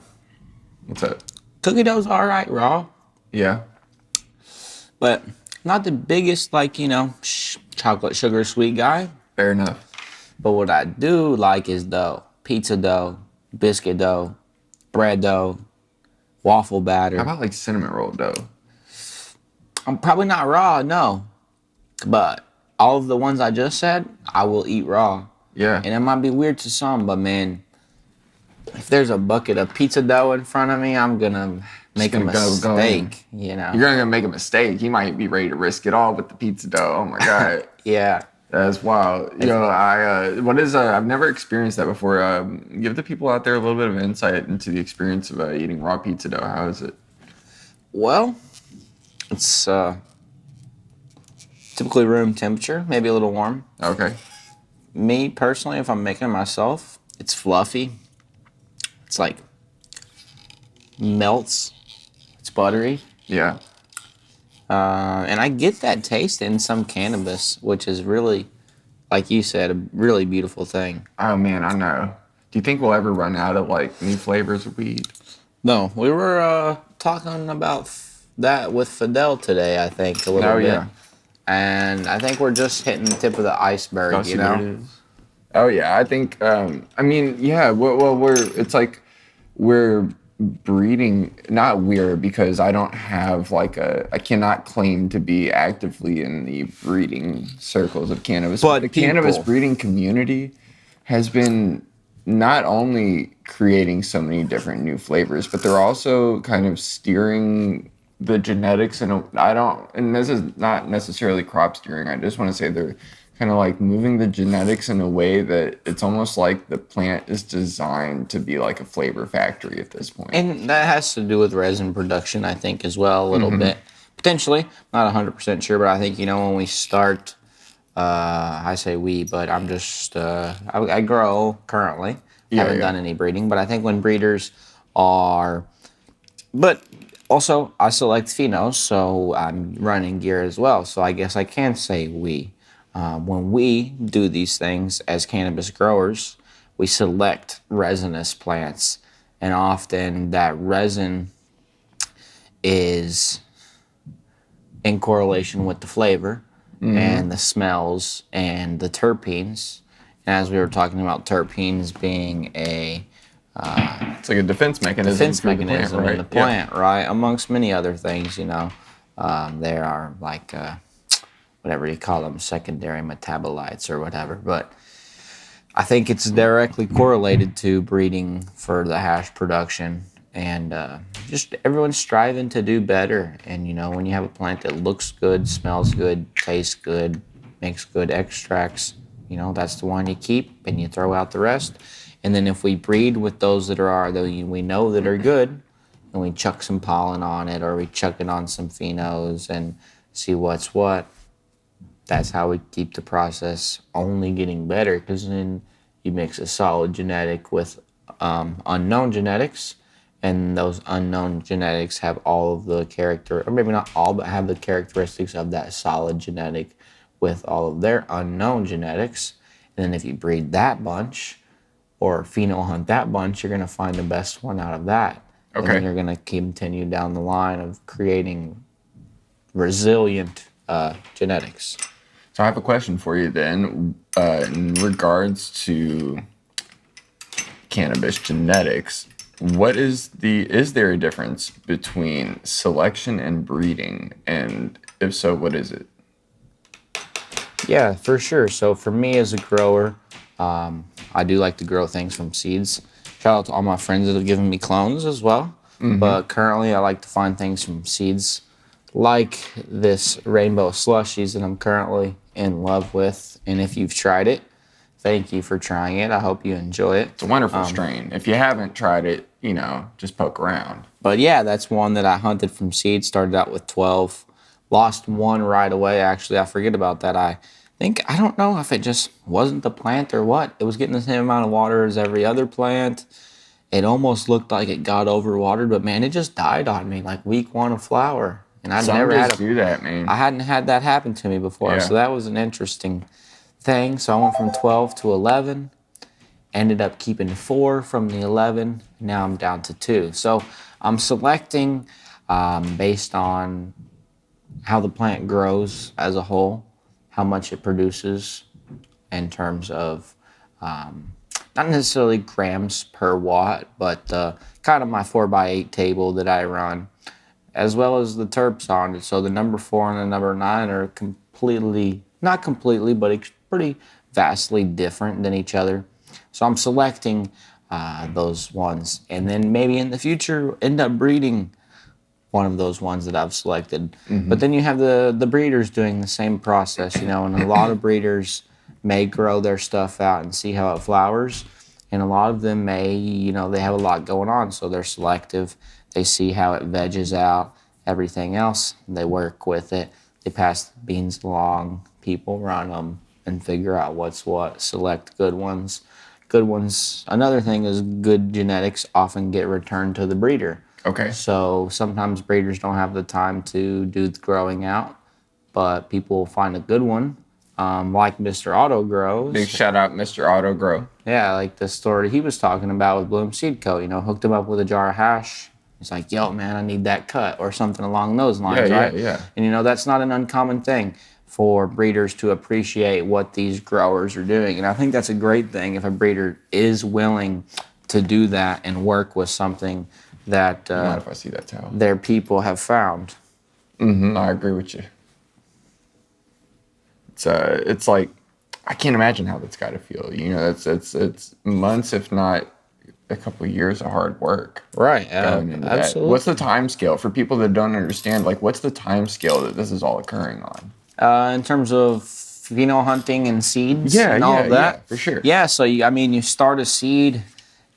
What's up? Cookie dough's all right raw, Yeah. but not the biggest, like, chocolate sugar sweet guy. Fair enough. But what I do like is dough. Pizza dough, biscuit dough, bread dough, waffle batter. How about like cinnamon roll dough? I'm probably not raw, no. But all of the ones I just said, I will eat raw. Yeah. And it might be weird to some, but man, if there's a bucket of pizza dough in front of me, I'm gonna make a mistake. You're gonna make a mistake. You might be ready to risk it all with the pizza dough. Oh my god. Yeah. That's wild. I've never experienced that before. Give the people out there a little bit of insight into the experience of eating raw pizza dough. How is it? Well, it's typically room temperature, maybe a little warm. Okay. Me personally, if I'm making it myself, it's fluffy. It's like melts. It's buttery. Yeah. And I get that taste in some cannabis, which is really, like you said, a really beautiful thing. Oh man, I know. Do you think we'll ever run out of like new flavors of weed? No, we were talking about that with Fidel today, I think, a little bit. Yeah. And I think we're just hitting the tip of the iceberg, What it is. Oh yeah, I think. We're breeding. Not we're, because I don't have I cannot claim to be actively in the breeding circles of cannabis. But the cannabis breeding community has been not only creating so many different new flavors, but they're also kind of steering the genetics and this is not necessarily crop steering. I just want to say they're kind of like moving the genetics in a way that it's almost like the plant is designed to be like a flavor factory at this point. And that has to do with resin production, I think, as well, a little bit. Potentially, not 100% sure, but I think, when we start, I say we, but I'm just, I grow currently. Haven't done any breeding, but I think when breeders are, but also I select phenos, so I'm running Gyer as well, so I guess I can say we. When we do these things as cannabis growers, we select resinous plants, and often that resin is in correlation with the flavor and the smells and the terpenes. And as we were talking about terpenes being it's like a defense mechanism in the plant, right? Amongst many other things, there are like whatever you call them, secondary metabolites or whatever. But I think it's directly correlated to breeding for the hash production, and just everyone's striving to do better. And when you have a plant that looks good, smells good, tastes good, makes good extracts, that's the one you keep and you throw out the rest. And then if we breed with those that we know that are good, and we chuck some pollen on it, or we chuck it on some phenos and see what's what, that's how we keep the process only getting better, because then you mix a solid genetic with unknown genetics, and those unknown genetics have all of the or maybe not all, but have the characteristics of that solid genetic with all of their unknown genetics. And then if you breed that bunch or pheno hunt that bunch, you're going to find the best one out of that. Okay. And then you're going to continue down the line of creating resilient genetics. So I have a question for you then, in regards to cannabis genetics. Is there a difference between selection and breeding? And if so, what is it? Yeah, for sure. So for me as a grower, I do like to grow things from seeds. Shout out to all my friends that have given me clones as well. But currently I like to find things from seeds, like this rainbow slushies that I'm currently in love with. And if you've tried it, thank you for trying it. I hope you enjoy it. It's a wonderful strain. If you haven't tried it, just poke around. But yeah, that's one that I hunted from seed. Started out with 12. Lost one right away. Actually, I forget about that. I think, I don't know if it just wasn't the plant or what. It was getting the same amount of water as every other plant. It almost looked like it got overwatered, but man, it just died on me like week 1 of flower. And I'd Some never just had do that, man. I hadn't had that happen to me before. Yeah. So that was an interesting thing. So I went from 12 to 11, ended up keeping 4 from the 11. Now I'm down to 2. So I'm selecting based on how the plant grows as a whole, how much it produces in terms of not necessarily grams per watt, but kind of my 4x8 table that I run, as well as the terps on it. So the number 4 and the number 9 are completely, not completely, but pretty vastly different than each other. So I'm selecting those ones, and then maybe in the future end up breeding one of those ones that I've selected. But then you have the breeders doing the same process, and a lot of breeders may grow their stuff out and see how it flowers, and a lot of them may, they have a lot going on, so they're selective. They see how it veggies out, everything else, they work with it, they pass the beans along, people run them and figure out what's what, select good ones. Another thing is good genetics often get returned to the breeder. Okay. So sometimes breeders don't have the time to do the growing out, but people will find a good one, like Mr. Auto Grows. Big shout out, Mr. Auto Grow. Yeah, like the story he was talking about with Bloom Seed Co. Hooked him up with a jar of hash. He's like, yo, man, I need that cut, or something along those lines, right? Yeah. And that's not an uncommon thing for breeders to appreciate what these growers are doing. And I think that's a great thing if a breeder is willing to do that and work with something that Not if I see that towel. their people have found. I agree with you. It's like, I can't imagine how that's got to feel. It's months, if not a couple of years of hard work. Right. Going into Absolutely. that. What's the time scale for people that don't understand? Like, what's the time scale that this is all occurring on? In terms of pheno hunting and seeds and all of that? Yeah, for sure. Yeah, so you start a seed,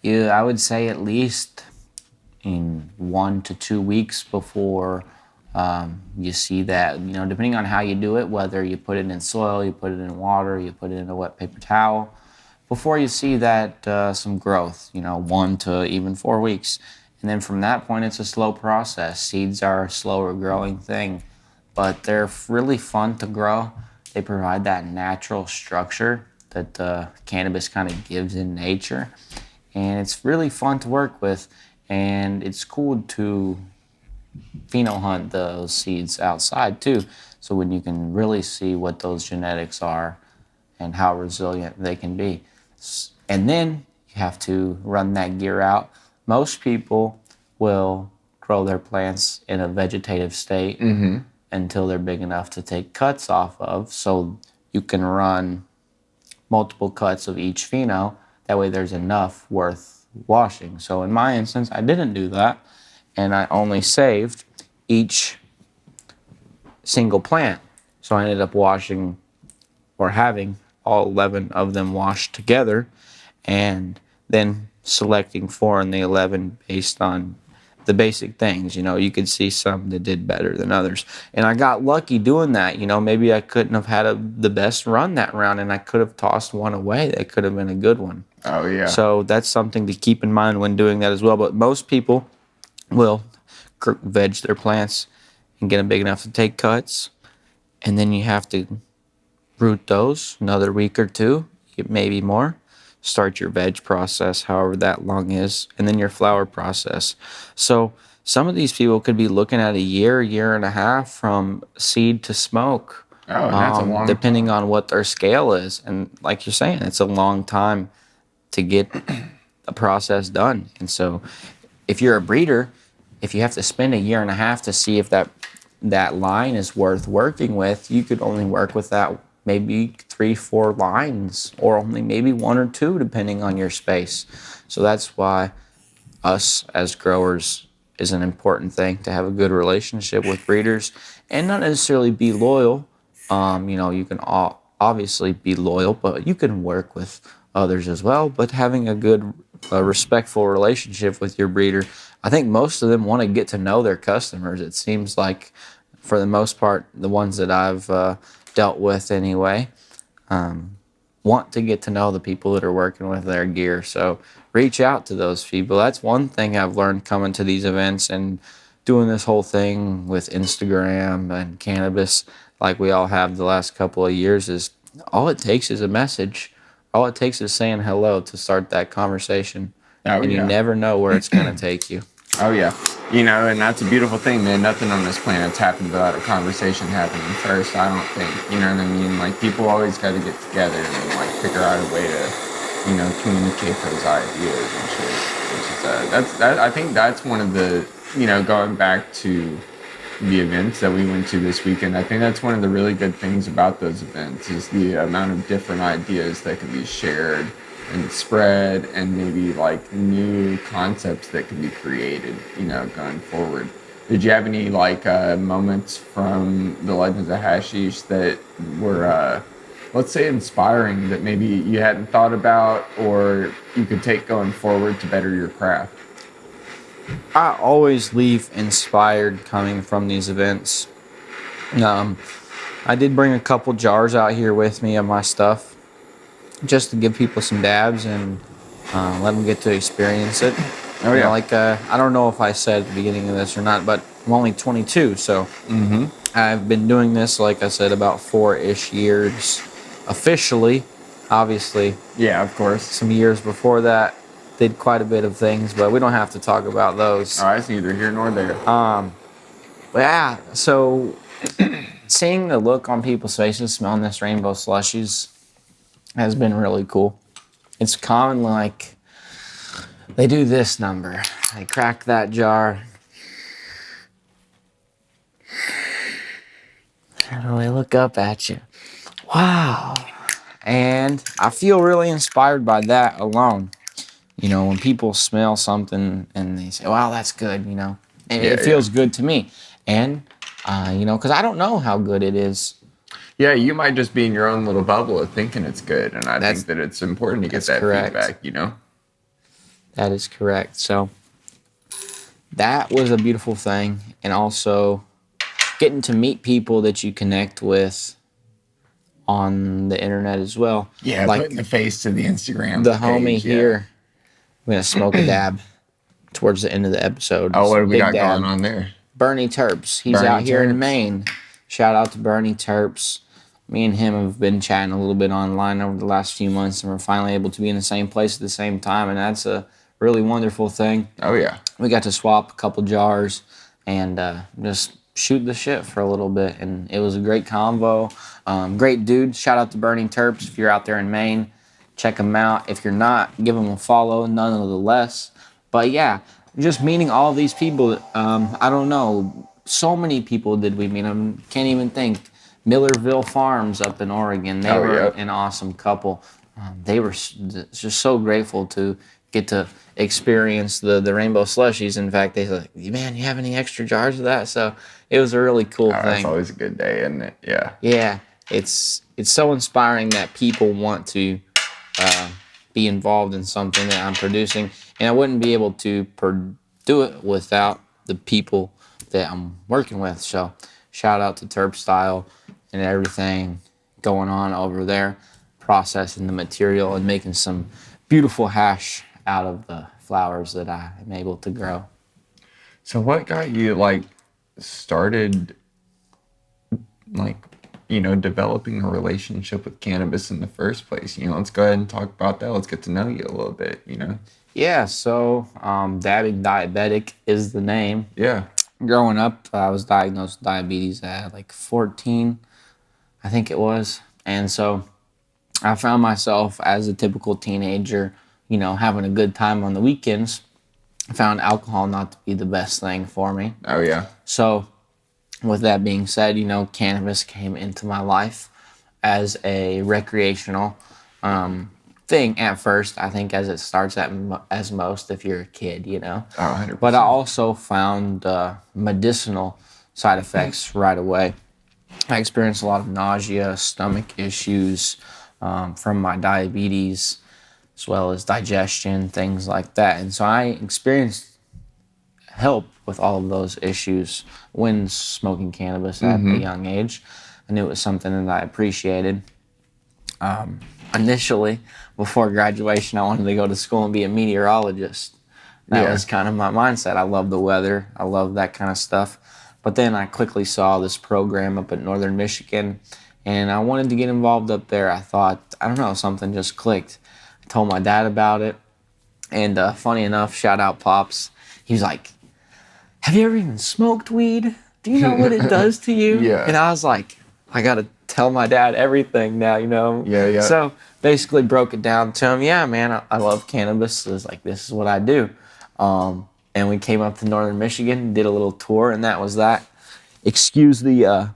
I would say at least in 1 to 2 weeks before you see that, depending on how you do it, whether you put it in soil, you put it in water, you put it in a wet paper towel, before you see that some growth, 1 to even 4 weeks. And then from that point, it's a slow process. Seeds are a slower growing thing, but they're really fun to grow. They provide that natural structure that cannabis kind of gives in nature. And it's really fun to work with. And it's cool to pheno hunt those seeds outside too. So when you can really see what those genetics are and how resilient they can be. And then you have to run that gear out. Most people will grow their plants in a vegetative state until they're big enough to take cuts off of. So you can run multiple cuts of each pheno. That way there's enough worth washing. So in my instance, I didn't do that. And I only saved each single plant. So I ended up washing or having all 11 of them washed together and then selecting 4 in the 11 based on the basic things. You could see some that did better than others. And I got lucky doing that. Maybe I couldn't have had the best run that round and I could have tossed one away. That could have been a good one. Oh, yeah. So that's something to keep in mind when doing that as well. But most people will veg their plants and get them big enough to take cuts. And then you have to root those another week or 2, maybe more. Start your veg process, however that long is, and then your flower process. So some of these people could be looking at a year and a half from seed to smoke. Oh, and that's a long depending on what their scale is. And like you're saying, it's a long time to get a process done. And so if you're a breeder, if you have to spend a year and a half to see if that line is worth working with, you could only work with that maybe 3-4 lines, or only maybe 1 or 2 depending on your space. So that's why us as growers is an important thing, to have a good relationship with breeders and not necessarily be loyal. You can obviously be loyal, but you can work with others as well. But having a good, respectful relationship with your breeder, I think most of them want to get to know their customers. It seems like, for the most part, the ones that I've dealt with anyway, want to get to know the people that are working with their gear. So reach out to those people. That's one thing I've learned coming to these events and doing this whole thing with Instagram and cannabis like we all have the last couple of years is all it takes is a message. All it takes is saying hello to start that conversation. Oh, and you never know where it's going to take you. Oh, yeah. And that's a beautiful thing, man. Nothing on this planet's happened without a conversation happening first, I don't think. You know what I mean? Like, people always got to get together and, like, figure out a way to, communicate those ideas and shit. Which is, I think that's one of the, going back to the events that we went to this weekend, I think that's one of the really good things about those events is the amount of different ideas that can be shared and spread, and maybe like new concepts that can be created, going forward. Did you have any like moments from the Legends of Hashish that were, let's say, inspiring that maybe you hadn't thought about or you could take going forward to better your craft? I always leave inspired coming from these events. I did bring a couple jars out here with me of my stuff, just to give people some dabs and let them get to experience it. Oh, yeah. I don't know if I said at the beginning of this or not, but I'm only 22, so I've been doing this, like I said, about 4-ish years officially. Obviously, yeah, of course. Some years before that, did quite a bit of things, but we don't have to talk about those. Oh, it's neither here nor there. But yeah, so seeing the look on people's faces, smelling this rainbow slushies has been really cool. It's common, like, they do this number. They crack that jar. And they look up at you. Wow. And I feel really inspired by that alone. When people smell something and they say, wow, that's good, it feels good to me. And, because I don't know how good it is. Yeah, you might just be in your own little bubble of thinking it's good, and I think that it's important to get that feedback, That is correct. So that was a beautiful thing, and also getting to meet people that you connect with on the internet as well. Yeah, like putting the face to the Instagram. The homie here, I'm going to smoke a dab towards the end of the episode. Oh, what do we got going on there? Bernie Terps. He's out here in Maine. Shout out to Bernie Terps. Me and him have been chatting a little bit online over the last few months, and we're finally able to be in the same place at the same time, and that's a really wonderful thing. Oh, yeah. We got to swap a couple jars and just shoot the shit for a little bit, and it was a great convo. Great dude. Shout out to Bernie Terps. If you're out there in Maine, check him out. If you're not, give him a follow, nonetheless. But yeah, just meeting all these people. I don't know. So many people did we meet. I can't even think. Millerville Farms up in Oregon. They were an awesome couple. They were just so grateful to get to experience the rainbow slushies. In fact, they said, man, you have any extra jars of that? So it was a really cool thing. It's always a good day, isn't it? Yeah. Yeah. It's so inspiring that people want to be involved in something that I'm producing. And I wouldn't be able to do it without the people that I'm working with. So shout out to Terp Style and everything going on over there, processing the material and making some beautiful hash out of the flowers that I am able to grow. So what got you started developing a relationship with cannabis in the first place? Let's go ahead and talk about that. Let's get to know you a little bit, Yeah, so Dabbing Diabetic is the name. Yeah. Growing up, I was diagnosed with diabetes at 14, I think it was. And so I found myself as a typical teenager, having a good time on the weekends. I found alcohol not to be the best thing for me. Oh, yeah. So with that being said, cannabis came into my life as a recreational thing at first. I think as it starts as most if you're a kid, Oh, 100%. But I also found medicinal side effects right away. I experienced a lot of nausea, stomach issues from my diabetes, as well as digestion, things like that. And so I experienced help with all of those issues when smoking cannabis at a young age. I knew it was something that I appreciated. Initially, before graduation, I wanted to go to school and be a meteorologist. That was kind of my mindset. I love the weather. I love that kind of stuff. But then I quickly saw this program up at Northern Michigan, and I wanted to get involved up there. I thought, I don't know, something just clicked. I told my dad about it, and funny enough, shout out Pops, he was like, have you ever even smoked weed? Do you know what it does to you? And I was like, I got to tell my dad everything now, you know? So basically broke it down to him. Yeah, man, I love cannabis. It was like, this is what I do. And we came up to Northern Michigan, did a little tour, and that was that. Excuse the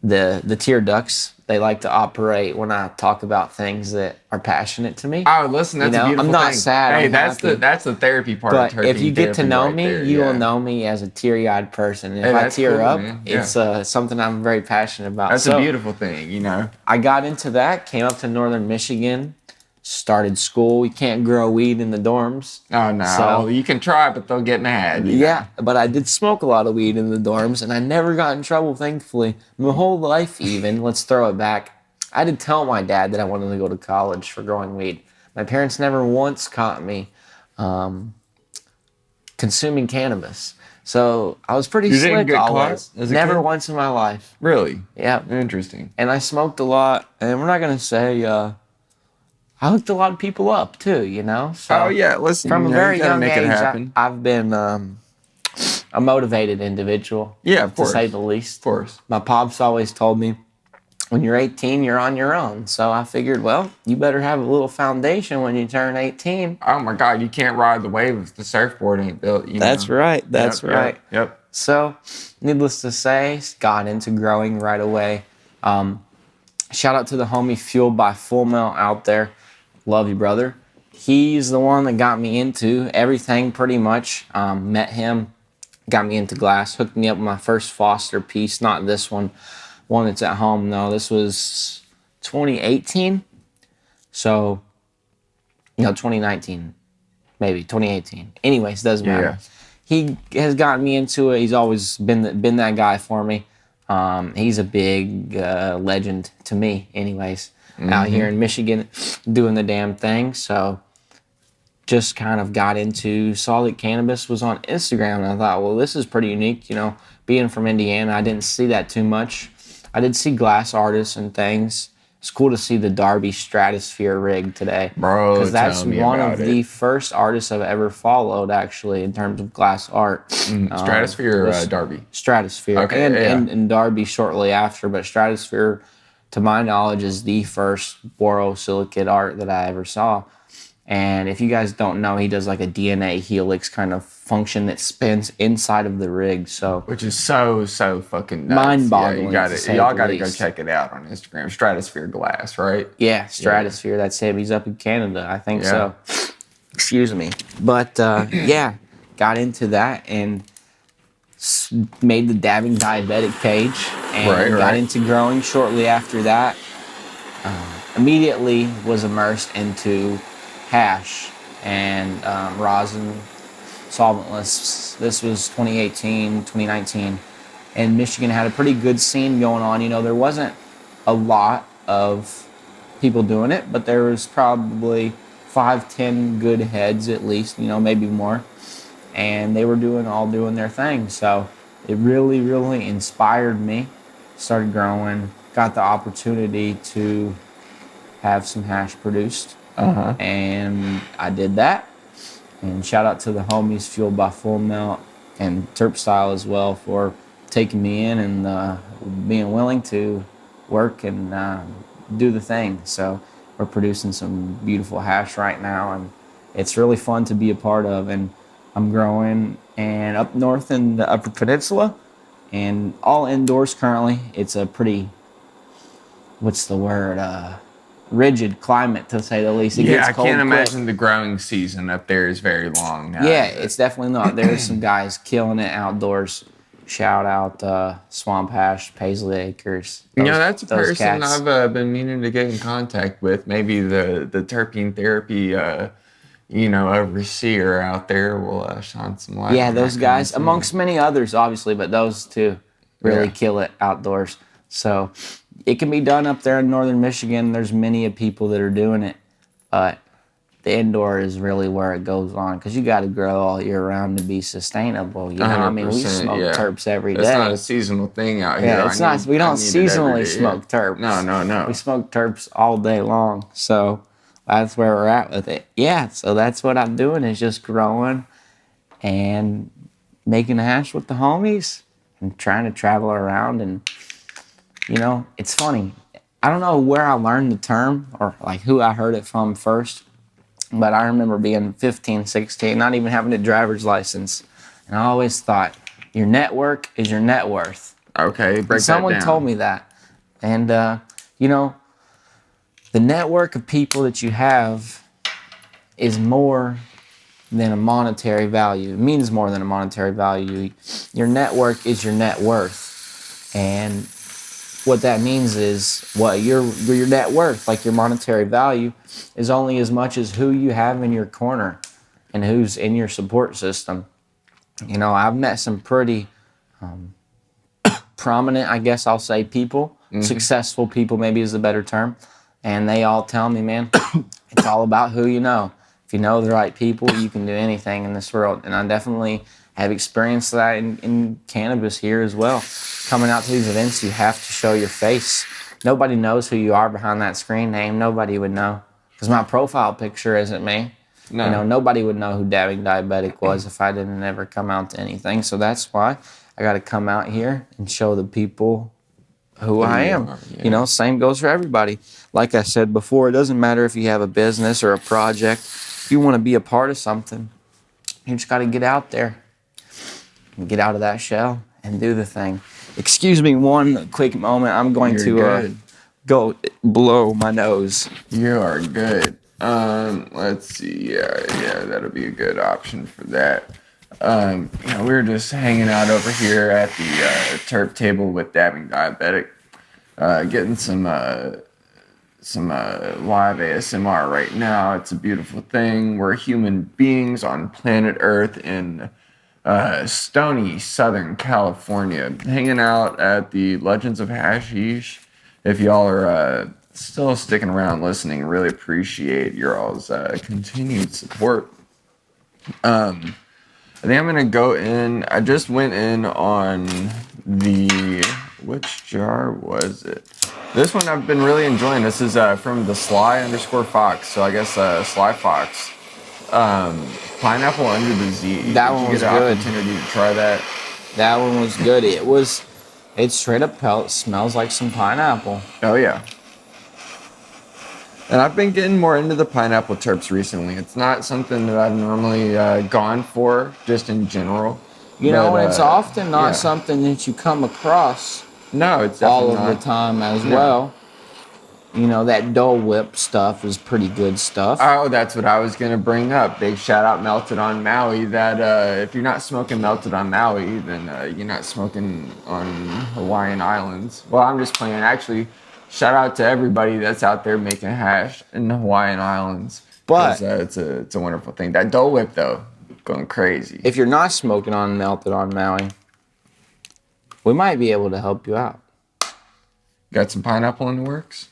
tear ducts. They like to operate when I talk about things that are passionate to me. Oh, listen, that's a beautiful thing. I'm not sad. Hey, that's the therapy part but of terpene. If you get to know me, you will know me as a teary-eyed person. And if I tear up, it's something I'm very passionate about. That's a beautiful thing, you know. I got into that, came up to Northern Michigan, started school. You can't grow weed in the dorms. Oh, no. So, you can try, but they'll get mad. Yeah, but I did smoke a lot of weed in the dorms, and I never got in trouble, thankfully. My whole life, even, let's throw it back, I did tell my dad that I wanted to go to college for growing weed. My parents never once caught me consuming cannabis. So I was pretty slick always. Never once in my life. Really? Yeah. Interesting. And I smoked a lot, and we're not going to say... I hooked a lot of people up too, you know. So listen. From a very young age, I've been a motivated individual. Yeah, of course. To say the least. Of course. My pops always told me, when you're 18, you're on your own. So I figured, well, you better have a little foundation when you turn 18. Oh my God, you can't ride the wave if the surfboard ain't built. That's right. That's right. Yep. So, needless to say, got into growing right away. Shout out to the homie Fueled by Full Melt out there. Love you, brother. He's the one that got me into everything pretty much. Met him, got me into glass, hooked me up with my first Foster piece. Not this one that's at home. No, this was 2018. So, 2019, maybe 2018. Anyways, doesn't matter. He has gotten me into it. He's always been that guy for me. He's a big legend to me, anyways. Out here in Michigan doing the damn thing. So just kind of got into, saw that cannabis was on Instagram, and I thought, well, this is pretty unique. Being from Indiana, I didn't see that too much. I did see glass artists and things. It's cool to see the Darby Stratosphere rig today. Bro, because that's one of the first artists I've ever followed, actually, in terms of glass art. Stratosphere or Darby? Stratosphere. Okay, and Darby shortly after, but Stratosphere, to my knowledge, is the first borosilicate art that I ever saw. And if you guys don't know, he does like a DNA helix kind of function that spins inside of the rig. So, which is so fucking nuts. Mind-boggling. Yeah, y'all got to go check it out on Instagram. Stratosphere Glass, right? Yeah, Stratosphere. That's him. He's up in Canada, I think so. Excuse me. But got into that and made the Dabbing Diabetic page and got into growing shortly after that. Immediately was immersed into hash and rosin, solventless. This was 2018, 2019. And Michigan had a pretty good scene going on. There wasn't a lot of people doing it, but there was probably 5-10 good heads at least, maybe more. And they were all doing their thing. So it really, really inspired me. Started growing, got the opportunity to have some hash produced. And I did that. And shout out to the homies Fueled by Full Melt and Terp Style as well for taking me in and being willing to work and do the thing. So we're producing some beautiful hash right now, and it's really fun to be a part of. And I'm growing and up north in the Upper Peninsula and all indoors currently. It's a pretty, rigid climate, to say the least. It gets cold I can't quick. imagine the growing season up there is very long now. Yeah, it's definitely not. There's some guys killing it outdoors. Shout out Swamp Hash, Paisley Acres. That's a person cats. I've been meaning to get in contact with. Maybe the terpene therapy, overseer out there will shine some light. Yeah, those guys, amongst many others, obviously, but those two really kill it outdoors. So it can be done up there in northern Michigan. There's many of people that are doing it, but the indoor is really where it goes on because you got to grow all year round to be sustainable. You know, I mean, we smoke terps every day. It's not a seasonal thing out here. Yeah, it's not. We don't seasonally smoke terps. No. We smoke terps all day long. So that's where we're at with it. Yeah, so that's what I'm doing is just growing and making a hash with the homies and trying to travel around. And, you know, it's funny. I don't know where I learned the term or like who I heard it from first, but I remember being 15, 16, not even having a driver's license. And I always thought, your network is your net worth. Okay, break that down. Someone told me that. And, you know, the network of people that you have is more than a monetary value. It means more than a monetary value. Your network is your net worth. And what that means is what your net worth, like your monetary value, is only as much as who you have in your corner and who's in your support system. You know, I've met some pretty prominent, I guess I'll say, people, successful people maybe is a better term, and they all tell me, man, it's all about who you know. If you know the right people, you can do anything in this world. And I definitely have experienced that in cannabis here as well. Coming out to these events, you have to show your face. Nobody knows who you are behind that screen name. Nobody would know. Because my profile picture isn't me. No. You know, nobody would know who Dabbing Diabetic was if I didn't ever come out to anything. So that's why I got to come out here and show the people who I am. Yeah. You know, same goes for everybody. Like I said before, it doesn't matter if you have a business or a project. If you want to be a part of something, you just got to get out there and get out of that shell and do the thing. Excuse me one quick moment. I'm going to go blow my nose. You are good. Let's see. Yeah, that'll be a good option for that. You know, we were just hanging out over here at the Terp Table with Dabbing Diabetic, getting some live ASMR right now. It's a beautiful thing. We're human beings on planet Earth in stony Southern California, hanging out at the Legends of Hashish. If y'all are still sticking around listening, really appreciate your all's continued support. I think I'm gonna go in. I just went in on which jar was it? This one I've been really enjoying. This is from the Sly_Fox. So I guess Sly Fox. Pineapple Under the Z. That one was good. Did you get an opportunity to try that? That one was good. It straight up smells like some pineapple. Oh yeah. And I've been getting more into the pineapple terps recently. It's not something that I've normally gone for, just in general. You know, and it's often not something that you come across. No, it's all of the time as well. You know, that Dole Whip stuff is pretty good stuff. Oh, that's what I was going to bring up. Big shout out Melted on Maui. That if you're not smoking Melted on Maui, then you're not smoking on Hawaiian Islands. Well, I'm just playing. Actually, shout out to everybody that's out there making hash in the Hawaiian Islands. But it's a wonderful thing. That Dole Whip, though, going crazy. If you're not smoking on Melted on Maui, we might be able to help you out. Got some pineapple in the works?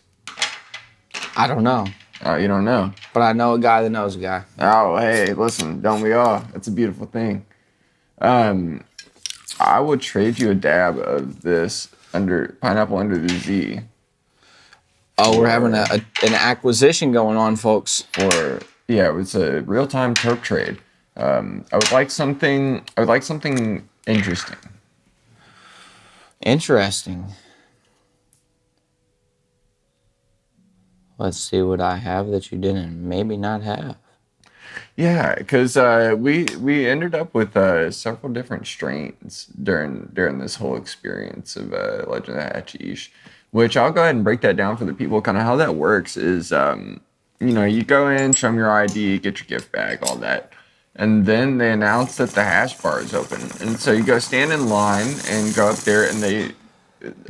I don't know. Oh, you don't know? But I know a guy that knows a guy. Oh, hey, listen, don't we all? That's a beautiful thing. I would trade you a dab of this pineapple under the Z. Oh, we're having an acquisition going on, folks. It's a real-time terp trade. I would like something interesting. Interesting. Let's see what I have that you didn't maybe not have. Yeah, because we ended up with several different strains during this whole experience of Legend of Hashish, which I'll go ahead and break that down for the people. Kind of how that works is, you go in, show them your ID, get your gift bag, all that. And then they announce that the hash bar is open. And so you go stand in line and go up there, and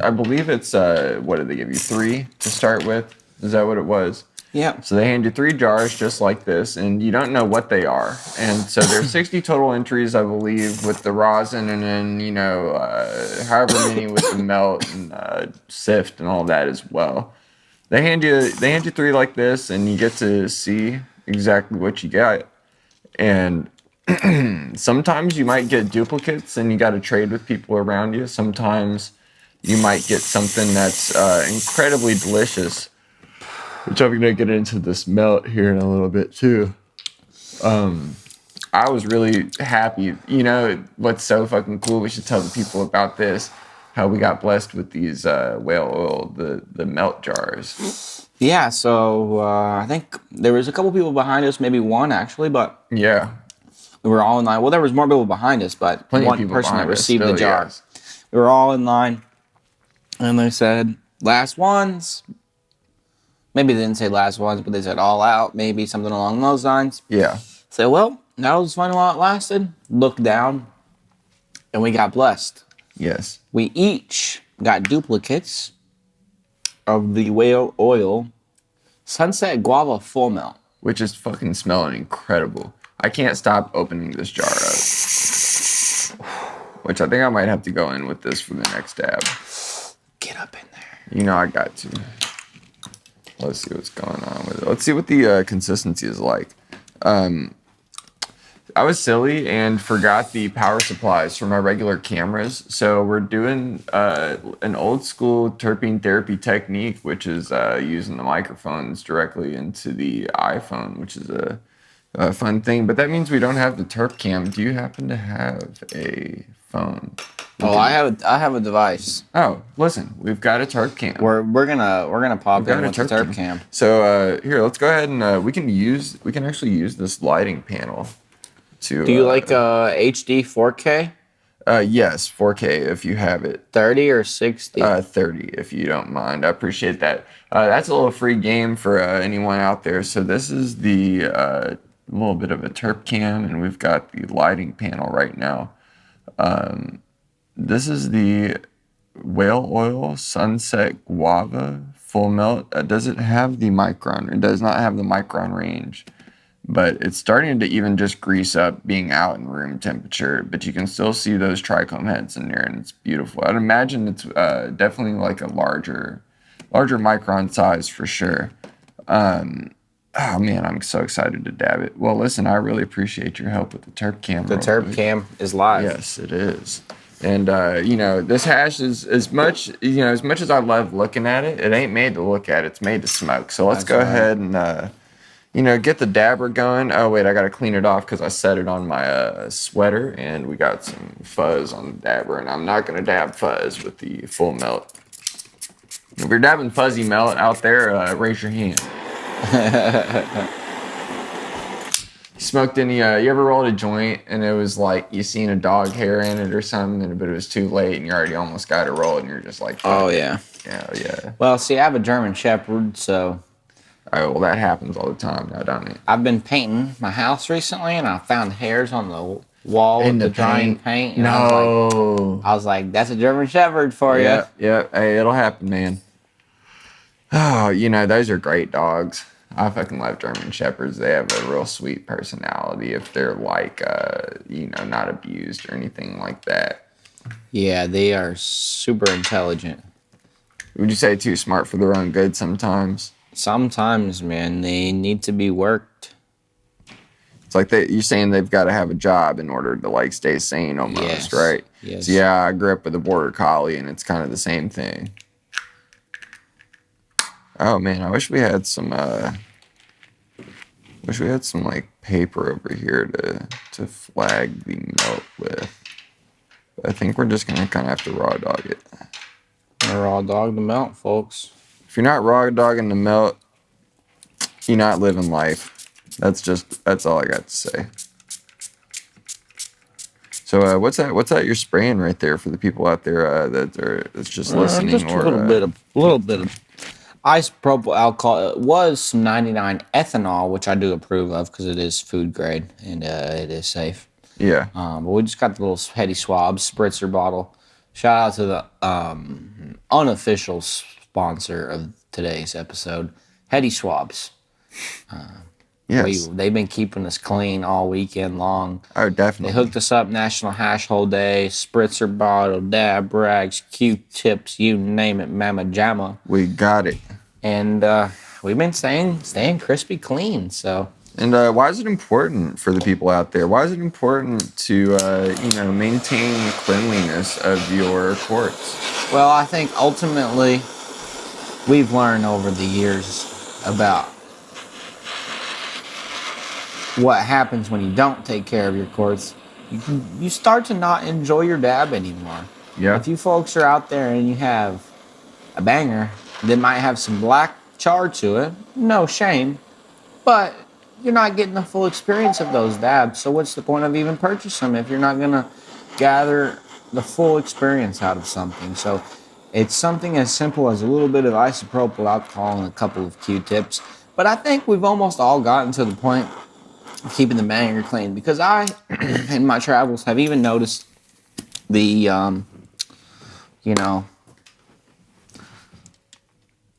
I believe it's, what did they give you, 3 to start with? Is that what it was? Yeah. So they hand you 3 jars just like this, and you don't know what they are. And so there's 60 total entries, I believe, with the rosin, and then however many with the melt and sift and all that as well. They hand you 3 like this, and you get to see exactly what you got. And sometimes you might get duplicates, and you got to trade with people around you. Sometimes you might get something that's incredibly delicious, which I'm gonna get into this melt here in a little bit too. I was really happy. You know what's so fucking cool? We should tell the people about this. How we got blessed with these whale oil, the melt jars. Yeah, so I think there was a couple people behind us, maybe one actually, but Yeah, we were all in line. Well, there was more people behind us, but plenty of one people person that behind us received the still, jar. yes. We were all in line, and they said, last ones. Maybe they didn't say last ones, but they said all out, maybe something along those lines. Yeah. So, well, that was fun while it lasted. Looked down, and we got blessed. Yes. We each got duplicates of the whale oil Sunset Guava Full Melt. Which is fucking smelling incredible. I can't stop opening this jar up. Which I think I might have to go in with this for the next dab. Get up in there. You know I got to. Let's see what's going on with it. Let's see what the consistency is like. I was silly and forgot the power supplies for my regular cameras. So we're doing an old school terpene therapy technique, which is using the microphones directly into the iPhone, which is a fun thing. But that means we don't have the terp cam. Do you happen to have a phone? Oh, I have a device. Oh, listen, we've got a terp cam. We're gonna pop in with the terp cam. So here, let's go ahead and we can actually use this lighting panel to. Do you like HD 4K? Yes, 4K if you have it. 30 or 60? 30 if you don't mind. I appreciate that. That's a little free game for anyone out there. So this is the little bit of a terp cam, and we've got the lighting panel right now. This is the whale oil Sunset Guava Full Melt. Does it have the micron? It does not have the micron range, but it's starting to even just grease up being out in room temperature, but you can still see those trichome heads in there, and it's beautiful. I'd imagine it's definitely like a larger micron size for sure. Oh man, I'm so excited to dab it. Well, listen, I really appreciate your help with the terp cam. The terp cam is live. Yes, it is. And this hash is as much as I love looking at it, it ain't made to look at, it's made to smoke. So let's go ahead and get the dabber going. Oh wait, I gotta clean it off because I set it on my sweater, and we got some fuzz on the dabber, and I'm not gonna dab fuzz with the full melt. If you're dabbing fuzzy melt out there, raise your hand. Smoked any, you ever rolled a joint and it was like you seen a dog hair in it or something, but it was too late and you already almost got it rolled and you're just like, oh yeah. Yeah. Well, see, I have a German Shepherd, so. Oh, well, that happens all the time now, don't it? I've been painting my house recently, and I found hairs on the wall with the drying paint. And no. I was like, that's a German Shepherd for you. Yeah. Hey, it'll happen, man. Oh, those are great dogs. I fucking love German Shepherds. They have a real sweet personality if they're like, not abused or anything like that. Yeah, they are super intelligent. Would you say too smart for their own good sometimes? Sometimes, man, they need to be worked. It's like you're saying they've got to have a job in order to like stay sane almost, yes. right? Yes. So yeah, I grew up with a border collie, and it's kind of the same thing. Oh man, I wish we had some like paper over here to flag the melt with. But I think we're just gonna kind of have to raw dog it. Raw dog the melt, folks. If you're not raw dogging the melt, you're not living life. That's all I got to say. So what's that you're spraying right there for the people out there that's just listening? Just a little bit of isopropyl alcohol. It was some 99 ethanol, which I do approve of because it is food grade and it is safe. Yeah. But we just got the little heady swabs spritzer bottle. Shout out to the unofficial sponsor of today's episode, Heady Swabs. Yes. They've been keeping us clean all weekend long. Oh, They definitely. hooked us up National Hash Hole Day, spritzer bottle, dab rags, Q-tips, you name it, mama jamma. We got it. And we've been staying crispy clean. So. And why is it important for the people out there? Why is it important to, maintain the cleanliness of your quartz? Well, I think ultimately we've learned over the years about what happens when you don't take care of your quartz. You start to not enjoy your dab anymore. Yeah. If you folks are out there and you have a banger that might have some black char to it, no shame, but you're not getting the full experience of those dabs. So what's the point of even purchasing them if you're not gonna gather the full experience out of something? So it's something as simple as a little bit of isopropyl alcohol and a couple of Q-tips. But I think we've almost all gotten to the point of keeping the banger clean, because I, in my travels, have even noticed the,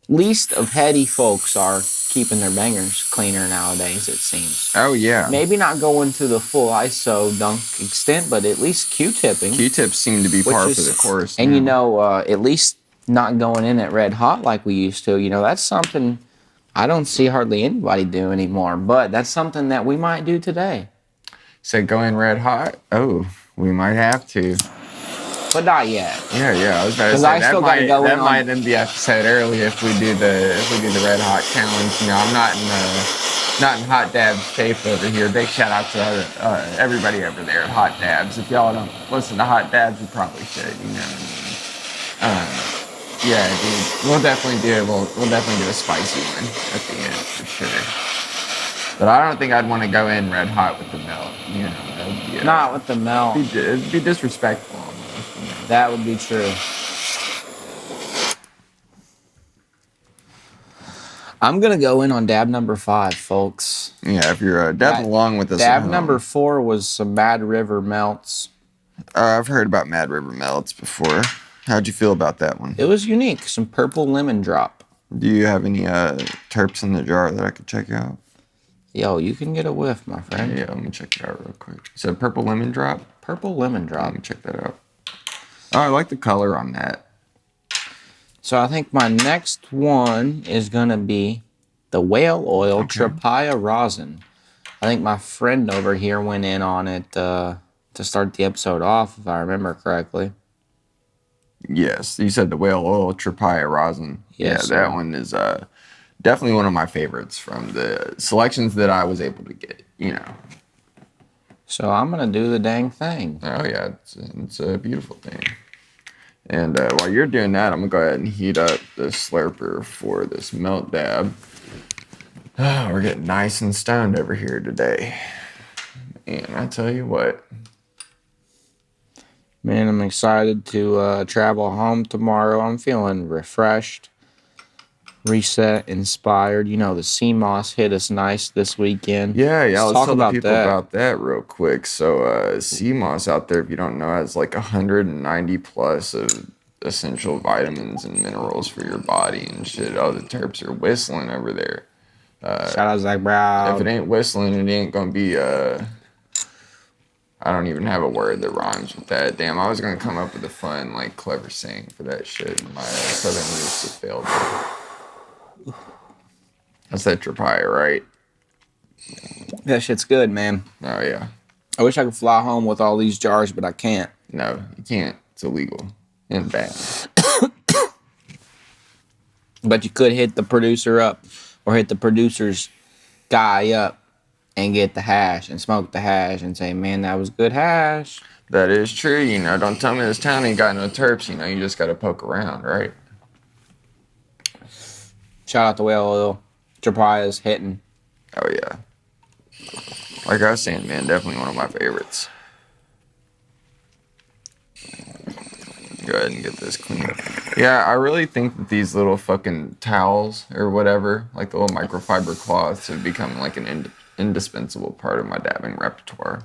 least of heady folks are keeping their bangers cleaner nowadays, it seems. Oh, yeah. Maybe not going to the full ISO dunk extent, but at least Q-tipping. Q-tips seem to be par for the course. And, at least not going in at red hot like we used to. That's something I don't see hardly anybody do anymore, but that's something that we might do today. So going red hot? Oh, we might have to. But not yet. Yeah. I was about to say that might end the episode early if we do the red hot challenge. I'm not in hot dabs shape over here. Big shout out to everybody over there at Hot Dabs. If y'all don't listen to Hot Dabs, you probably should. Yeah, dude. We'll definitely do a spicy one at the end for sure. But I don't think I'd want to go in red hot with the melt. Not with the melt. It'd be disrespectful. That would be true. I'm going to go in on dab number 5, folks. Yeah, if you're dabbing along with us. Dab number 4 was some Mad River melts. I've heard about Mad River melts before. How'd you feel about that one? It was unique. Some purple lemon drop. Do you have any terps in the jar that I could check out? Yo, you can get a whiff, my friend. Yeah, let me check it out real quick. So purple lemon drop? Purple lemon drop. Let me check that out. Oh, I like the color on that. So I think my next one is going to be the whale oil Tripaya rosin. I think my friend over here went in on it to start the episode off, if I remember correctly. Yes, you said the whale oil Tripaya rosin. Yes, yeah, that one is definitely one of my favorites from the selections that I was able to get, So I'm going to do the dang thing. Oh, yeah, it's a beautiful thing. And while you're doing that, I'm going to go ahead and heat up the slurper for this melt dab. Oh, we're getting nice and stoned over here today. And I tell you what. Man, I'm excited to travel home tomorrow. I'm feeling refreshed, reset, inspired. The sea moss hit us nice this weekend. Yeah. Let's talk tell about the people about that real quick. So, sea moss out there, if you don't know, has like 190 plus of essential vitamins and minerals for your body and shit. Oh, the terps are whistling over there. Shout out Zach Brown. If it ain't whistling, it ain't gonna be. I don't even have a word that rhymes with that. Damn, I was gonna come up with a fun, clever saying for that shit. My southern roots have failed me. That's that Tripaya, right? That shit's good, man. Oh, yeah. I wish I could fly home with all these jars, but I can't. No, you can't. It's illegal and bad. But you could hit the producer up or hit the producer's guy up and get the hash and smoke the hash and say, man, that was good hash. That is true. Don't tell me this town ain't got no terps. You just got to poke around, right? Shout out to whale oil. Tripaya's hitting. Oh, yeah. Like I was saying, man, definitely one of my favorites. Go ahead and get this clean. Yeah, I really think that these little fucking towels or whatever, like the little microfiber cloths, have become like an indispensable part of my dabbing repertoire.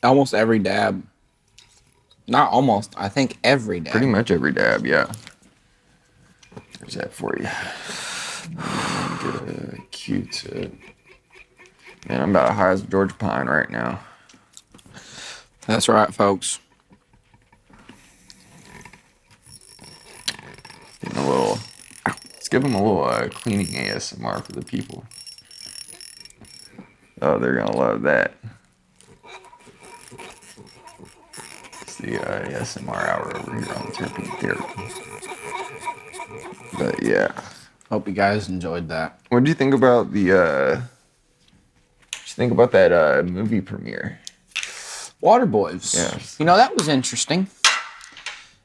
Almost every dab. Not almost. I think every dab. Pretty much every dab, yeah. There's that for you. a Q-tip. Man, I'm about high as a Georgia pine right now. That's right, folks. Getting a little. Let's give them a little cleaning ASMR for the people. Oh, they're gonna love that. It's the ASMR hour over here on Terpene Therapy. But yeah. Hope you guys enjoyed that. What did you think about the? What did you think about that movie premiere? Water Boys. Yes. You know, that was interesting.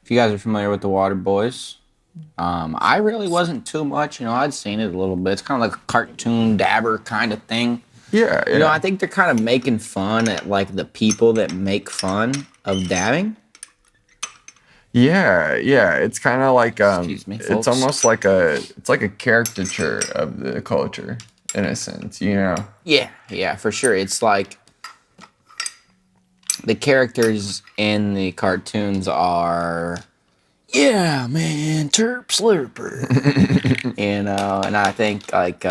If you guys are familiar with the Water Boys, I really wasn't too much. You know, I'd seen it a little bit. It's kind of like a cartoon dabber kind of thing. Yeah. You know, I think they're kind of making fun at like the people that make fun of dabbing. Yeah. It's kind of like Excuse me, it's folks. almost like a caricature of the culture in a sense. You know. Yeah, for sure. It's like the characters in the cartoons are, yeah, man, Terp Slurper. You know, and I think like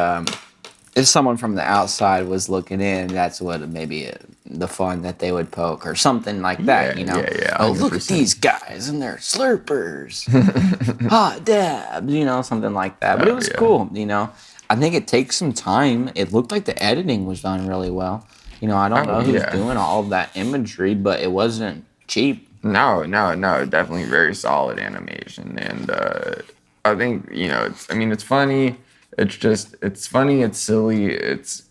if someone from the outside was looking in, that's what maybe the fun that they would poke or something like that, you know? Yeah, oh, look at 100%. these guys and they're slurpers. Hot dabs, you know, something like that. But it was cool, you know? I think it takes some time. It looked like the editing was done really well. You know, I don't know who's doing all of that imagery, but it wasn't cheap. No, definitely very solid animation, and I think you know, it's funny. It's funny. It's silly. It's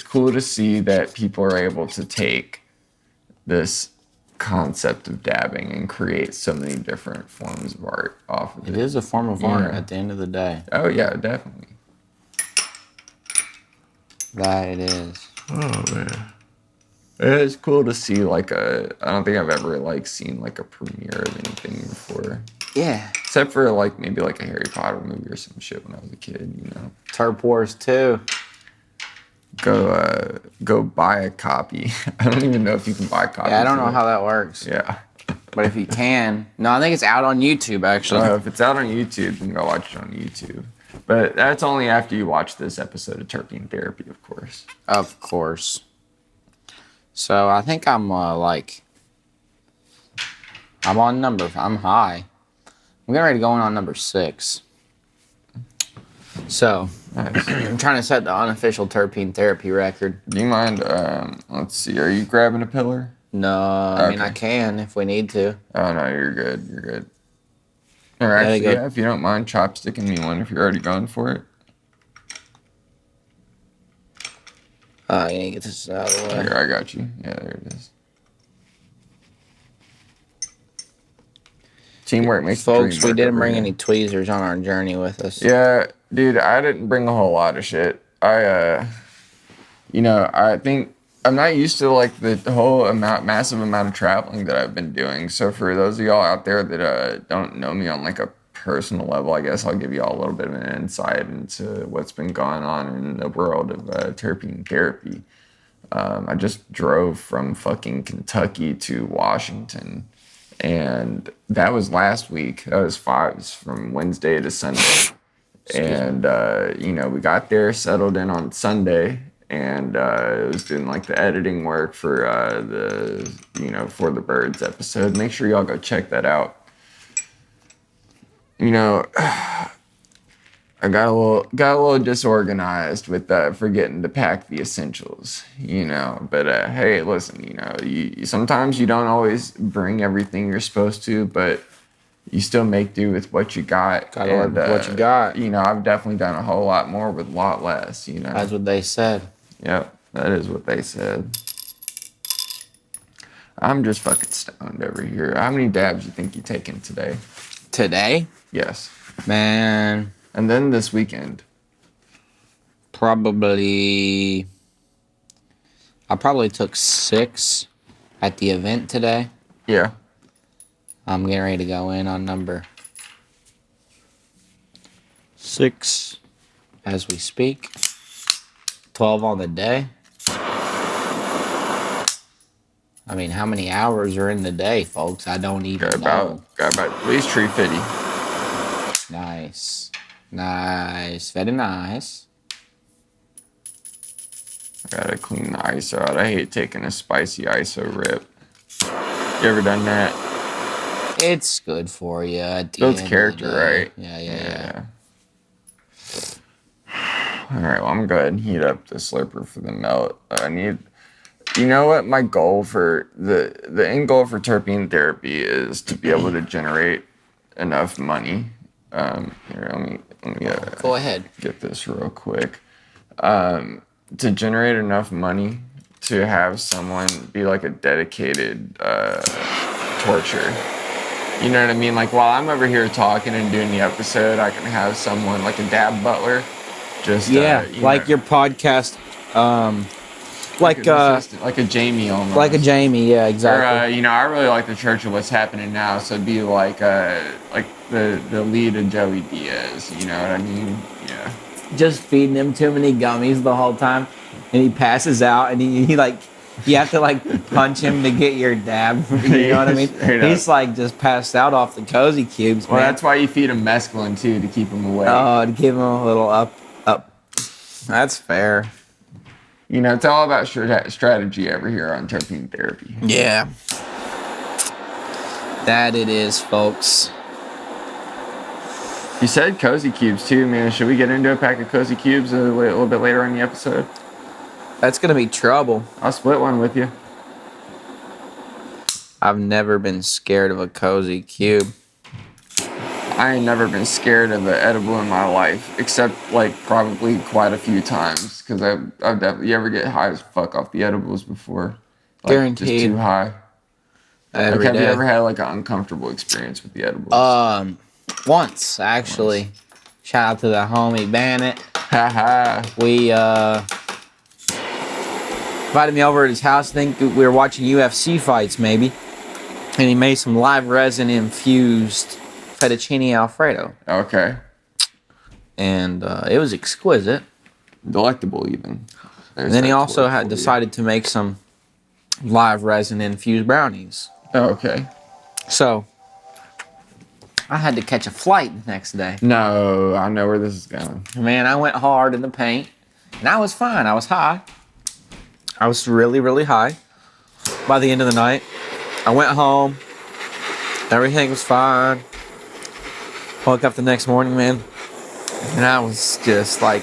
cool to see that people are able to take this concept of dabbing and create so many different forms of art off of it. It is a form of art at the end of the day. Oh yeah, definitely. That it is. Oh man. It's cool to see I don't think I've ever seen a premiere of anything before. Yeah. Except for maybe a Harry Potter movie or some shit when I was a kid, you know. Terp Wars 2. Go buy a copy. I don't even know if you can buy copies. Yeah, I don't know how that works. Yeah. But if you can. No, I think it's out on YouTube actually. If it's out on YouTube, then go watch it on YouTube. But that's only after you watch this episode of Terpene Therapy, of course. Of course. So I think I'm I'm high. I'm getting ready to go on number 6. So Nice. I'm trying to set the unofficial Terpene Therapy record. Do you mind, let's see, are you grabbing a pillar? No, I mean Okay. I can if we need to. Oh, no, you're good. Or actually, yeah, if you don't mind chopsticking me one if you're already going for it. You need to get this out of the way. Here, I got you. Yeah, there it is. Teamwork makes the dream Folks, we work didn't over bring here. any tweezers on our journey with us. Yeah, dude, I didn't bring a whole lot of shit. I think I'm not used to the whole massive amount of traveling that I've been doing. So for those of y'all out there that don't know me on a personal level, I guess I'll give you all a little bit of an insight into what's been going on in the world of terpene therapy. I just drove from fucking Kentucky to Washington, and that was last week. That was from Wednesday to Sunday. And, we got there, settled in on Sunday, and it was doing the editing work for For the Birds episode. Make sure y'all go check that out. I got a little disorganized with forgetting to pack the essentials, But hey, listen, sometimes you don't always bring everything you're supposed to, but you still make do with what you got. Gotta work with what you got. I've definitely done a whole lot more with a lot less. That's what they said. Yep, that is what they said. I'm just fucking stoned over here. How many dabs you think you taking today? Today? Yes. Man, And then this weekend. I probably took 6 at the event today. Yeah. I'm getting ready to go in on number 6 as we speak. 12 on the day. I mean, how many hours are in the day, folks? I don't even know. Got about at least 350. Nice. Nice. Very nice. I gotta clean the ISO out. I hate taking a spicy ISO rip. You ever done that? It's good for you. Builds character, right? Yeah. All right, well, I'm gonna go ahead and heat up the slurper for the melt. I need, you know what? My goal for the end goal for terpene therapy is to be able to generate enough money. Here, let me Go ahead. get this real quick. To generate enough money to have someone be like a dedicated torture. You know what I mean? Like while I'm over here talking and doing the episode, I can have someone like a dab butler. Just like your podcast, like a Jamie almost. like a Jamie, yeah, exactly. Or I really like the Church of What's Happening Now, so it'd be like the lead of Joey Diaz. You know what I mean? Yeah. Just feeding him too many gummies the whole time, and he passes out, and he like you have to like punch him to get your dab. You know what I mean? He's like just passed out off the cozy cubes. Well, man. that's why you feed him mescaline too, to keep him awake. Oh, to give him a little up. That's fair. You know, it's all about strategy over here on terpene therapy. Yeah. That it is, folks. You said cozy cubes too, man. Should we get into a pack of cozy cubes a little bit later in the episode? That's gonna be trouble. I'll split one with you. I've never been scared of a cozy cube. I ain't never been scared of an edible in my life, except like probably quite a few times. Cause I've definitely, you ever get high as fuck off the edibles before? Like, Guaranteed. Just too high. Every like, have day. you ever had like an uncomfortable experience with the edibles? Once actually. Shout out to the homie Bandit. Haha. We invited me over at his house. I think we were watching UFC fights maybe, and he made some live resin infused fettuccine alfredo, Okay. and it was exquisite. Delectable even. And then he also had decided to make some live resin infused brownies. Oh, okay. So I had to catch a flight the next day. No, I know where this is going. Man, I went hard in the paint, and I was fine. I was high. I was really, really high. By the end of the night, I went home. Everything was fine. Woke up the next morning, man, and I was just like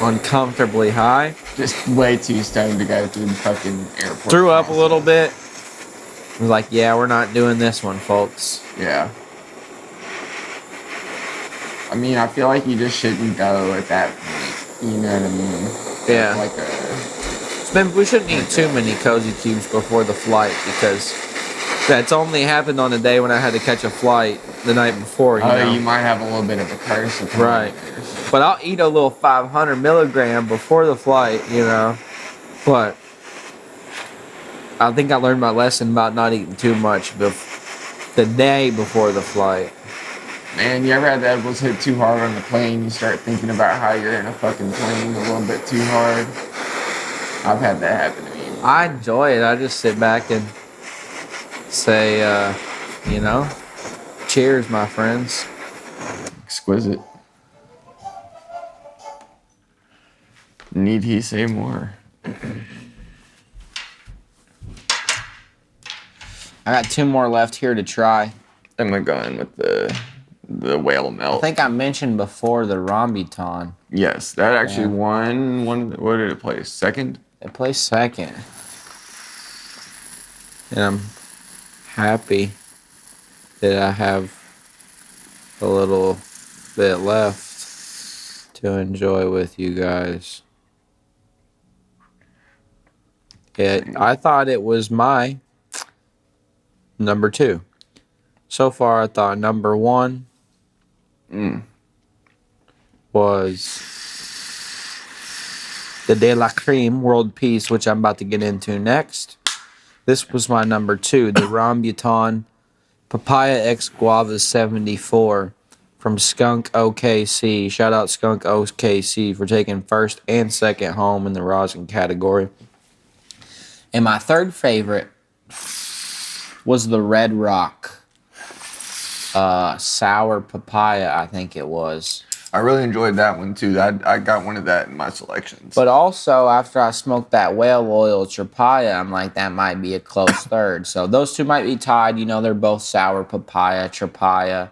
uncomfortably high. Just way too stoned to go through the fucking airport. Threw up a little bit. Was like, yeah, we're not doing this one, folks. Yeah. I mean, I feel like you just shouldn't go at that point. You know what I mean? Yeah. Like We shouldn't eat too many cozy cubes before the flight because that's only happened on the day when I had to catch a flight the night before. You know? You might have a little bit of a curse. Right. But I'll eat a little 500 milligram before the flight, you know. But I think I learned my lesson about not eating too much the day before the flight. Man, you ever had the edibles hit too hard on the plane? You start thinking about how you're in a fucking plane a little bit too hard. I've had that happen to me. I enjoy it. I just sit back and say, cheers, my friends. Exquisite. Need he say more? I got 2 more left here to try. I'm gonna go in with the whale melt. I think I mentioned before the Rambutan. Yes, that actually won. What did it place? Second? It placed second. And I'm happy that I have a little bit left to enjoy with you guys. I thought it was my number 2. So far, I thought number 1 was the De La Creme World Peace, which I'm about to get into next. This was my number 2, the Rambutan Papaya X Guava 74 from Skunk OKC. Shout out Skunk OKC for taking first and second home in the rosin category. And my third favorite was the Red Rock sour papaya, I think it was. I really enjoyed that one too. I got one of that in my selections. But also, after I smoked that whale oil Papaya, I'm like, that might be a close third. So those two might be tied. You know, they're both sour papaya, Papaya.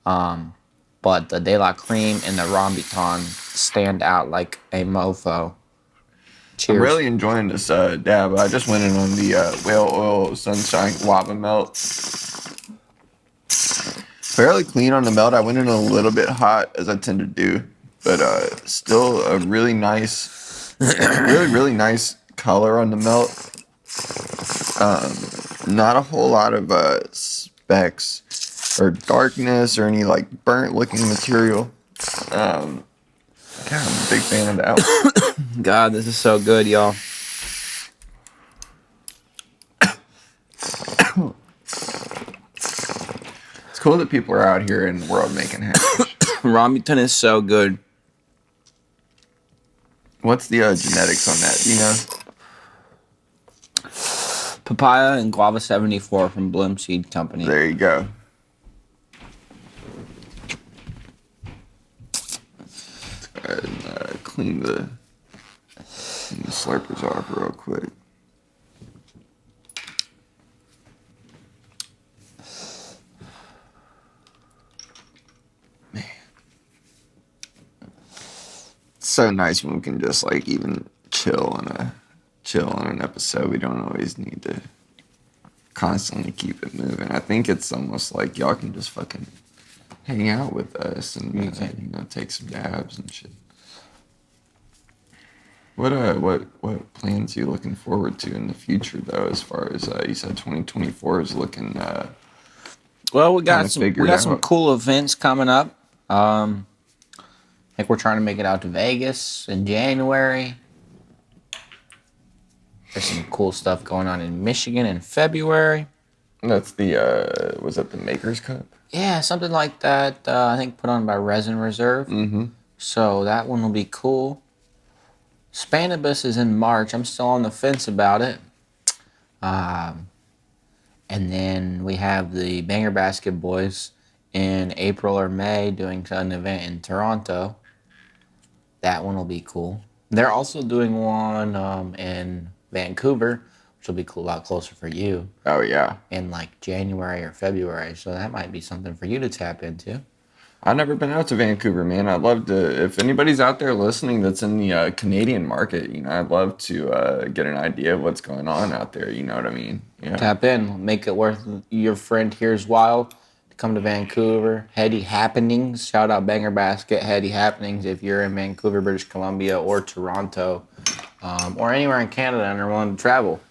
But the De La Cream and the Rambutan stand out like a mofo. Cheers. I'm really enjoying this dab. I just went in on the whale oil sunshine guava melt. Fairly clean on the melt. I went in a little bit hot, as I tend to do, but still a really nice, really nice color on the melt. Not a whole lot of specks or darkness or any like burnt looking material. God, I'm a big fan of that one. God, this is so good, y'all. It's cool that people are out here in the world making hash. Rambutan is so good. What's the genetics on that? Do you know? Papaya and Guava 74 from Bloom Seed Company. There you go. Let's go ahead and clean the slurpers off real quick. Man. It's so nice when we can just like even chill on an episode. We don't always need to constantly keep it moving. I think it's almost like y'all can just fucking hang out with us and take some dabs and shit. What plans are you looking forward to in the future though? As far as you said, 2024 is looking. Well, we got some cool events coming up. I think we're trying to make it out to Vegas in January. There's some cool stuff going on in Michigan in February. That's the was that the Makers Cup? Yeah, something like that. I think put on by Resin Reserve. Mm-hmm. So that one will be cool. Cannabis is in March. I'm still on the fence about it. And then we have the Banger Basket Boys in April or May doing an event in Toronto. That one will be cool. They're also doing one in Vancouver, which will be cool, a lot closer for you. Oh, yeah. In like January or February. So that might be something for you to tap into. I've never been out to Vancouver, man. I'd love to, if anybody's out there listening that's in the Canadian market, I'd love to get an idea of what's going on out there. You know what I mean? Yeah. Tap in, make it worth your friend here's while to come to Vancouver. Heady Happenings, shout out Banger Basket, Heady Happenings if you're in Vancouver, British Columbia, or Toronto, or anywhere in Canada and are willing to travel.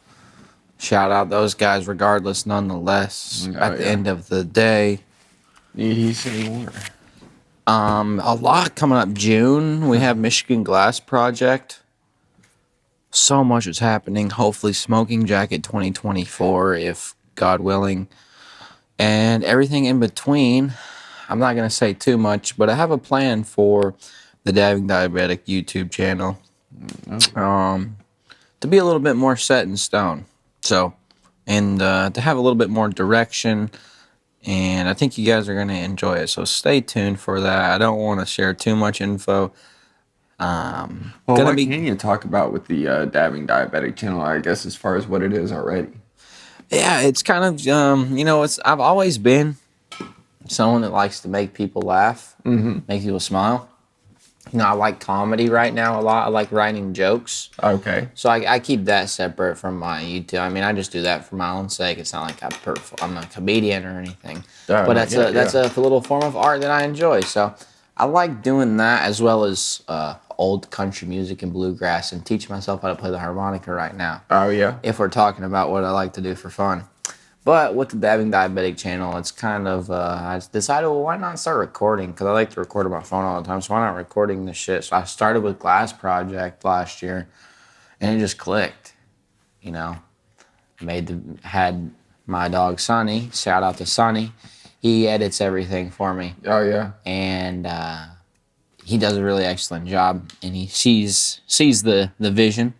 Shout out those guys regardless, nonetheless. At the end of the day. He said more. A lot coming up June. We have Michigan Glass Project. So much is happening. Hopefully Smoking Jacket 2024, if God willing. And everything in between. I'm not going to say too much, but I have a plan for the Dabbing Diabetic YouTube channel. To be a little bit more set in stone. So, and to have a little bit more direction. And I think you guys are going to enjoy it. So stay tuned for that. I don't want to share too much info. Well, what can you talk about with the Dabbing Diabetic channel, I guess, as far as what it is already? Yeah, it's kind of, I've always been someone that likes to make people laugh, make people smile. I like comedy right now a lot. I like writing jokes. Okay. So I keep that separate from my YouTube. I mean, I just do that for my own sake. It's not like I'm a comedian or anything. But that's a little form of art that I enjoy. So I like doing that as well as old country music and bluegrass and teach myself how to play the harmonica right now. Oh, yeah? If we're talking about what I like to do for fun. But with the Dabbing Diabetic channel, it's kind of, I decided, well, why not start recording? Because I like to record on my phone all the time, so why not recording this shit? So I started with Glass Project last year, and it just clicked, Had my dog, Sonny, shout out to Sonny. He edits everything for me. Oh, yeah. And he does a really excellent job, and he sees the vision.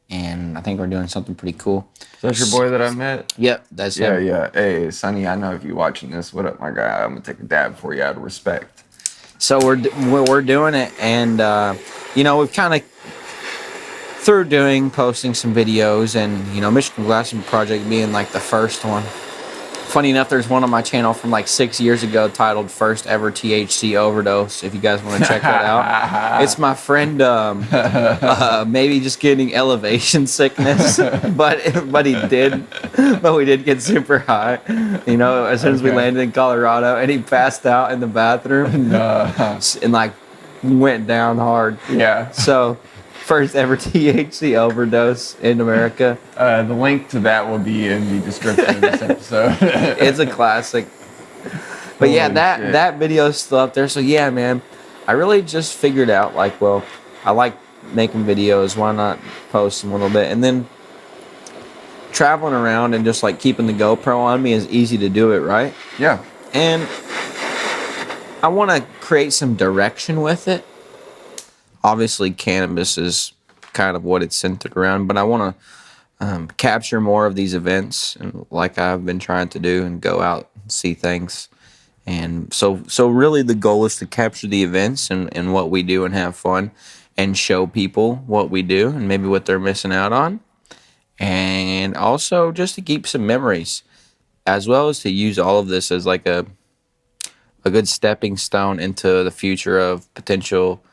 And I think we're doing something pretty cool. That's your boy that I met? Yep, that's him. Yeah. Hey, Sonny, I know if you're watching this, what up, my guy? I'm going to take a dab for you out of respect. So we're doing it, and we've kind of through posting some videos, and Michigan Glassing Project being like the first one. Funny enough, there's one on my channel from like 6 years ago titled "First Ever THC Overdose." If you guys want to check that out, it's my friend maybe just getting elevation sickness, but we did get super high. As soon as we landed in Colorado, and he passed out in the bathroom and like went down hard. Yeah. So. First ever THC overdose in America. The link to that will be in the description of this episode. It's a classic. But yeah, that video is still up there. So yeah, man, I really just figured out like, well, I like making videos. Why not post them a little bit? And then traveling around and just like keeping the GoPro on me is easy to do it, right? Yeah. And I want to create some direction with it. Obviously, cannabis is kind of what it's centered around, but I want to capture more of these events, and like I've been trying to do, and go out and see things. And so really the goal is to capture the events and what we do and have fun, and show people what we do and maybe what they're missing out on. And also just to keep some memories, as well as to use all of this as like a good stepping stone into the future of potential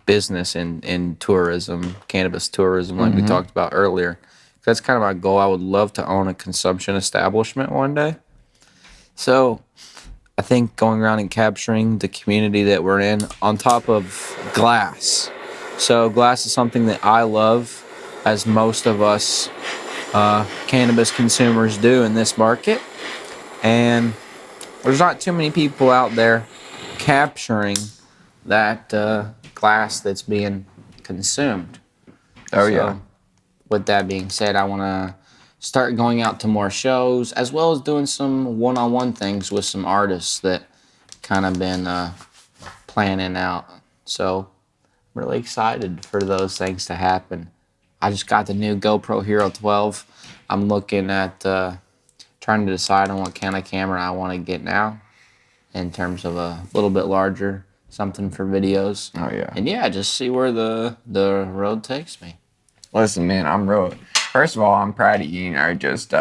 business in tourism, cannabis tourism, like we talked about earlier. That's kind of my goal. I would love to own a consumption establishment one day. So I think going around and capturing the community that we're in on top of glass. So glass is something that I love, as most of us cannabis consumers do in this market. And there's not too many people out there capturing that glass that's being consumed. Yeah. With that being said, I want to start going out to more shows, as well as doing some one-on-one things with some artists that kind of been planning out. So I'm really excited for those things to happen. I just got the new GoPro Hero 12. I'm looking at trying to decide on what kind of camera I want to get now, in terms of a little bit larger, something for videos. Oh yeah. And yeah, just see where the road takes me. Listen, man, first of all, I'm proud of you, just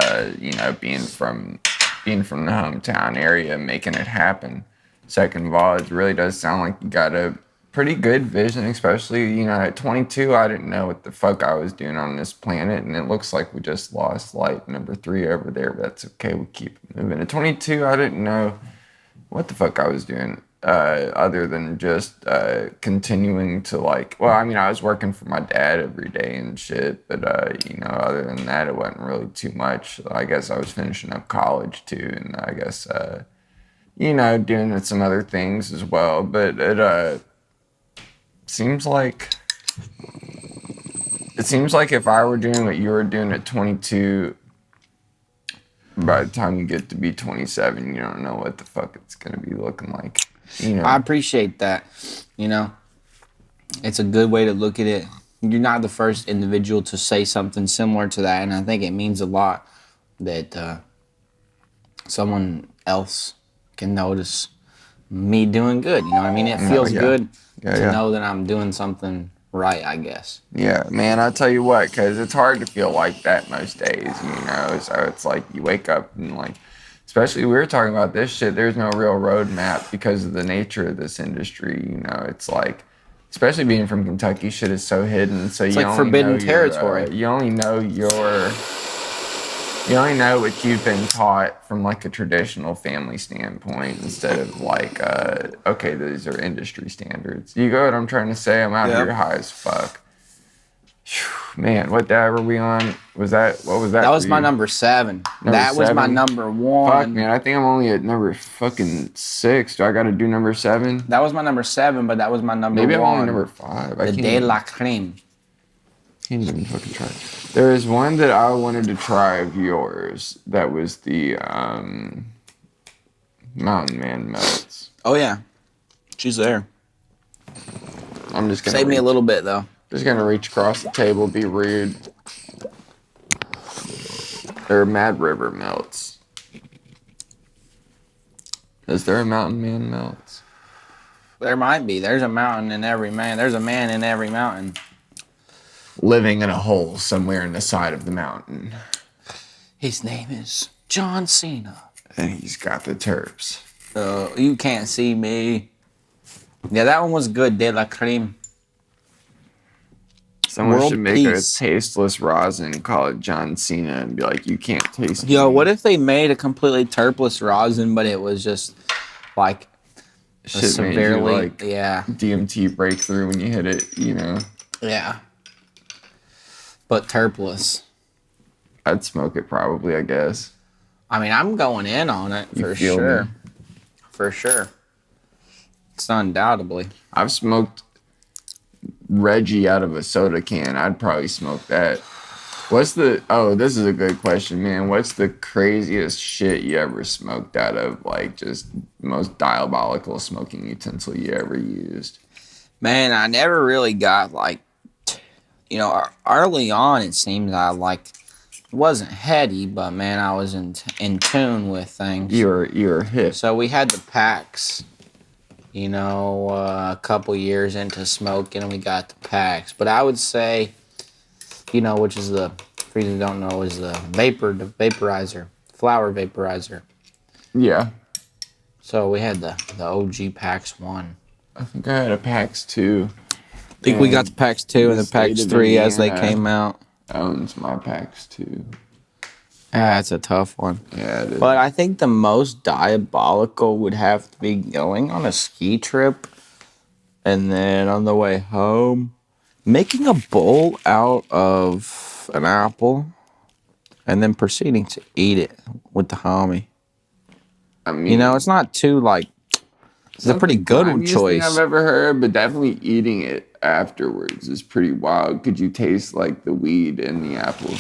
being from the hometown area and making it happen. Second of all, it really does sound like you got a pretty good vision, especially, at 22, I didn't know what the fuck I was doing on this planet, and it looks like we just lost light number 3 over there, but that's okay, we keep moving. At 22, I didn't know what the fuck I was doing, other than just continuing to I was working for my dad every day and shit, but other than that, it wasn't really too much. I guess I was finishing up college too, and I guess doing some other things as well, but it seems like if I were doing what you were doing at 22, by the time you get to be 27, you don't know what the fuck it's gonna be looking like. I appreciate that. It's a good way to look at it. You're not the first individual to say something similar to that, and I think it means a lot that someone else can notice me doing good. You know what I mean? It feels good to know that I'm doing something right, I guess. Yeah, man, I'll tell you what, because it's hard to feel like that most days, so it's like you wake up and especially we were talking about this shit, there's no real roadmap because of the nature of this industry, it's like, especially being from Kentucky, shit is so hidden, so it's like forbidden territory. You only know what you've been taught from a traditional family standpoint, instead of okay, these are industry standards. You go what I'm trying to say? I'm out here high as fuck. Man, what dab were we on? What was that? That was my number 7. Was my number 1. Fuck, man, I think I'm only at number fucking 6. Do I gotta do number 7? That was my number 7, but that was my number 1. Maybe I'm only number 5. The De La Creme. Can't even fucking try. There is one that I wanted to try of yours. That was the Mountain Man Melts. Oh yeah, she's there. I'm just gonna save me a little bit though. Just gonna reach across the table, be rude. There are Mad River Melts. Is there a Mountain Man Melts? There might be. There's a mountain in every man. There's a man in every mountain. Living in a hole somewhere in the side of the mountain. His name is John Cena. And he's got the terps. You can't see me. Yeah, that one was good, De La Creme. Someone World should make peace. a tasteless rosin, call it John Cena, and be like, you can't taste Yo, me. what if they made a completely terpless rosin, but it was just like a Shit made you, severely, like, yeah, DMT breakthrough when you hit it, you know? yeah, but terpless. I'd smoke it probably, I guess. I mean, I'm going in on it You for feel sure. me? For sure. It's undoubtedly. I've smoked Reggie out of a soda can. I'd probably smoke that. This is a good question, man. What's the craziest shit you ever smoked out of, like, just most diabolical smoking utensil you ever used? Man, I never really got like, early on it seems I like wasn't heady, but man, I was in tune with things. You're hip. So we had the packs, a couple years into smoking, and we got the packs. But I would say, which is for you who don't know, is the vaporizer, flower vaporizer. Yeah. So we had the OG PAX 1. I think I had a PAX 2. I think we got the PAX 2 and the PAX 3 as they came out. Owns my PAX 2. That's a tough one. Yeah, it is. But I think the most diabolical would have to be going on a ski trip and then on the way home, making a bowl out of an apple and then proceeding to eat it with the homie. I mean, it's not too like, it's a pretty good choice. Thing I've ever heard, but definitely eating it afterwards is pretty wild. Could you taste like the weed in the apple?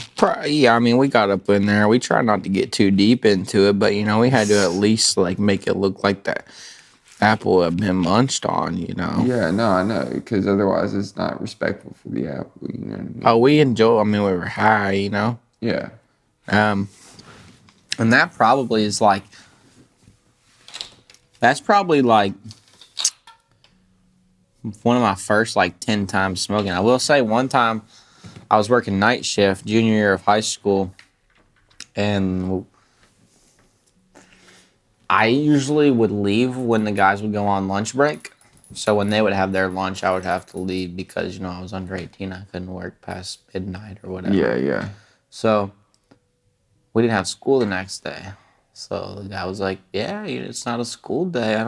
Yeah, I mean, we got up in there. We tried not to get too deep into it, but we had to at least like make it look like that apple had been munched on. Yeah, no, I know, because otherwise it's not respectful for the apple. You know what I mean? Oh, we enjoy. I mean, we were high. Yeah. And that probably is like. That's probably like one of my first like 10 times smoking. I will say one time I was working night shift junior year of high school, and I usually would leave when the guys would go on lunch break. So when they would have their lunch, I would have to leave because, I was under 18. I couldn't work past midnight or whatever. Yeah. So we didn't have school the next day. So the guy was like, yeah, it's not a school day.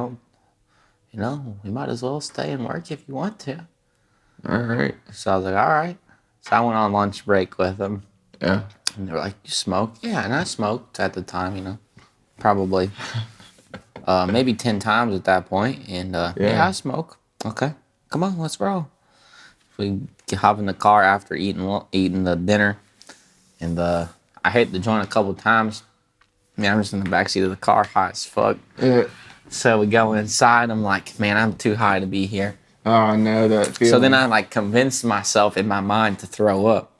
We might as well stay and work if you want to. All right. So I was like, all right. So I went on lunch break with them. Yeah. And they were like, you smoke? Yeah, and I smoked at the time, probably maybe 10 times at that point. And yeah, I smoke. Okay, come on, let's roll. We hop in the car after eating the dinner. And I hit the joint a couple times. Man, I'm just in the backseat of the car, high as fuck. Yeah. So we go inside. I'm like, man, I'm too high to be here. Oh, I know that feeling. So then I like convinced myself in my mind to throw up.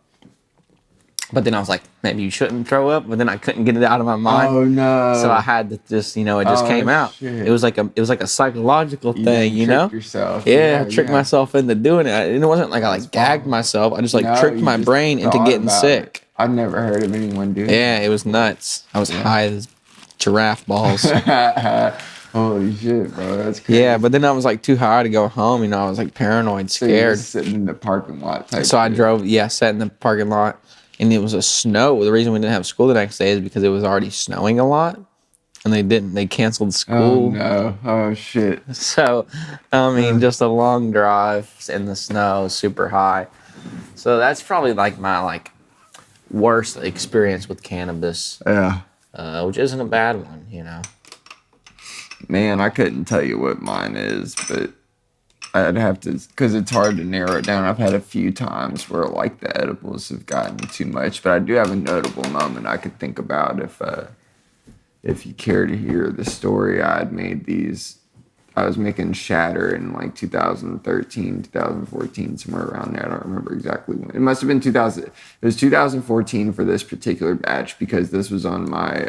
But then I was like, maybe you shouldn't throw up. But then I couldn't get it out of my mind. Oh no! So I had to just, it just came out. Shit. It was like a psychological thing, tricked yourself. Yeah, I tricked myself into doing it. And it wasn't like I gagged myself. I just tricked my brain into getting sick. I've never heard of anyone doing Yeah, it was nuts. I was high as giraffe balls. Holy shit, bro. That's crazy. Yeah, but then I was too high to go home. I was paranoid, So you were scared. sitting in the parking lot type So I shit. drove, sat in the parking lot, and it was a snow. The reason we didn't have school the next day is because it was already snowing a lot, and they canceled school. Oh no! Oh shit! So, just a long drive in the snow, super high. So that's probably my worst experience with cannabis. Yeah. Which isn't a bad one, Man, I couldn't tell you what mine is, but I'd have to, because it's hard to narrow it down. I've had a few times where the edibles have gotten too much, but I do have a notable moment I could think about if you care to hear the story. I was making shatter in 2013, 2014, somewhere around there. I don't remember exactly when. It must have been 2000. It was 2014 for this particular batch because this was on my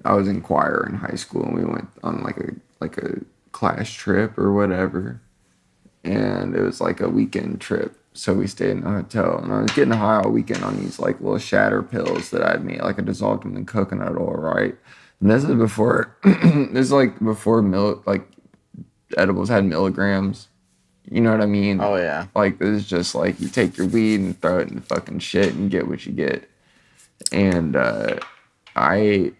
I was in choir in high school, and we went on like a class trip or whatever, and it was like a weekend trip. So we stayed in a hotel, and I was getting high all weekend on these like little shatter pills that I'd made, like I dissolved them in coconut oil, right? And this is before, this is like before like edibles had milligrams. You know what I mean? Oh yeah. Like this is just like you take your weed and throw it in the fucking shit and get what you get. And I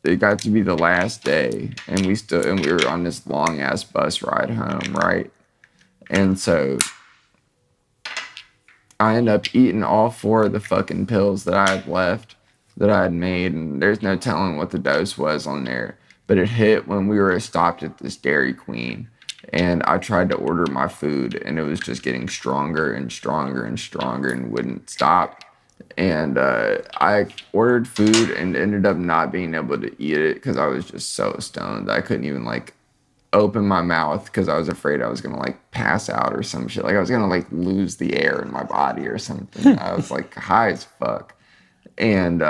it got to be the last day, and we were on this long ass bus ride home, right? And so I ended up eating all 4 of the fucking pills that I had left, that I had made, and there's no telling what the dose was on there. But it hit when we were stopped at this Dairy Queen, and I tried to order my food, and it was just getting stronger and stronger and stronger and wouldn't stop. And I ordered food and ended up not being able to eat it because I was just so stoned. I couldn't even like open my mouth because I was afraid I was gonna like pass out or some shit. Like I was gonna like lose the air in my body or something. I was like high as fuck. And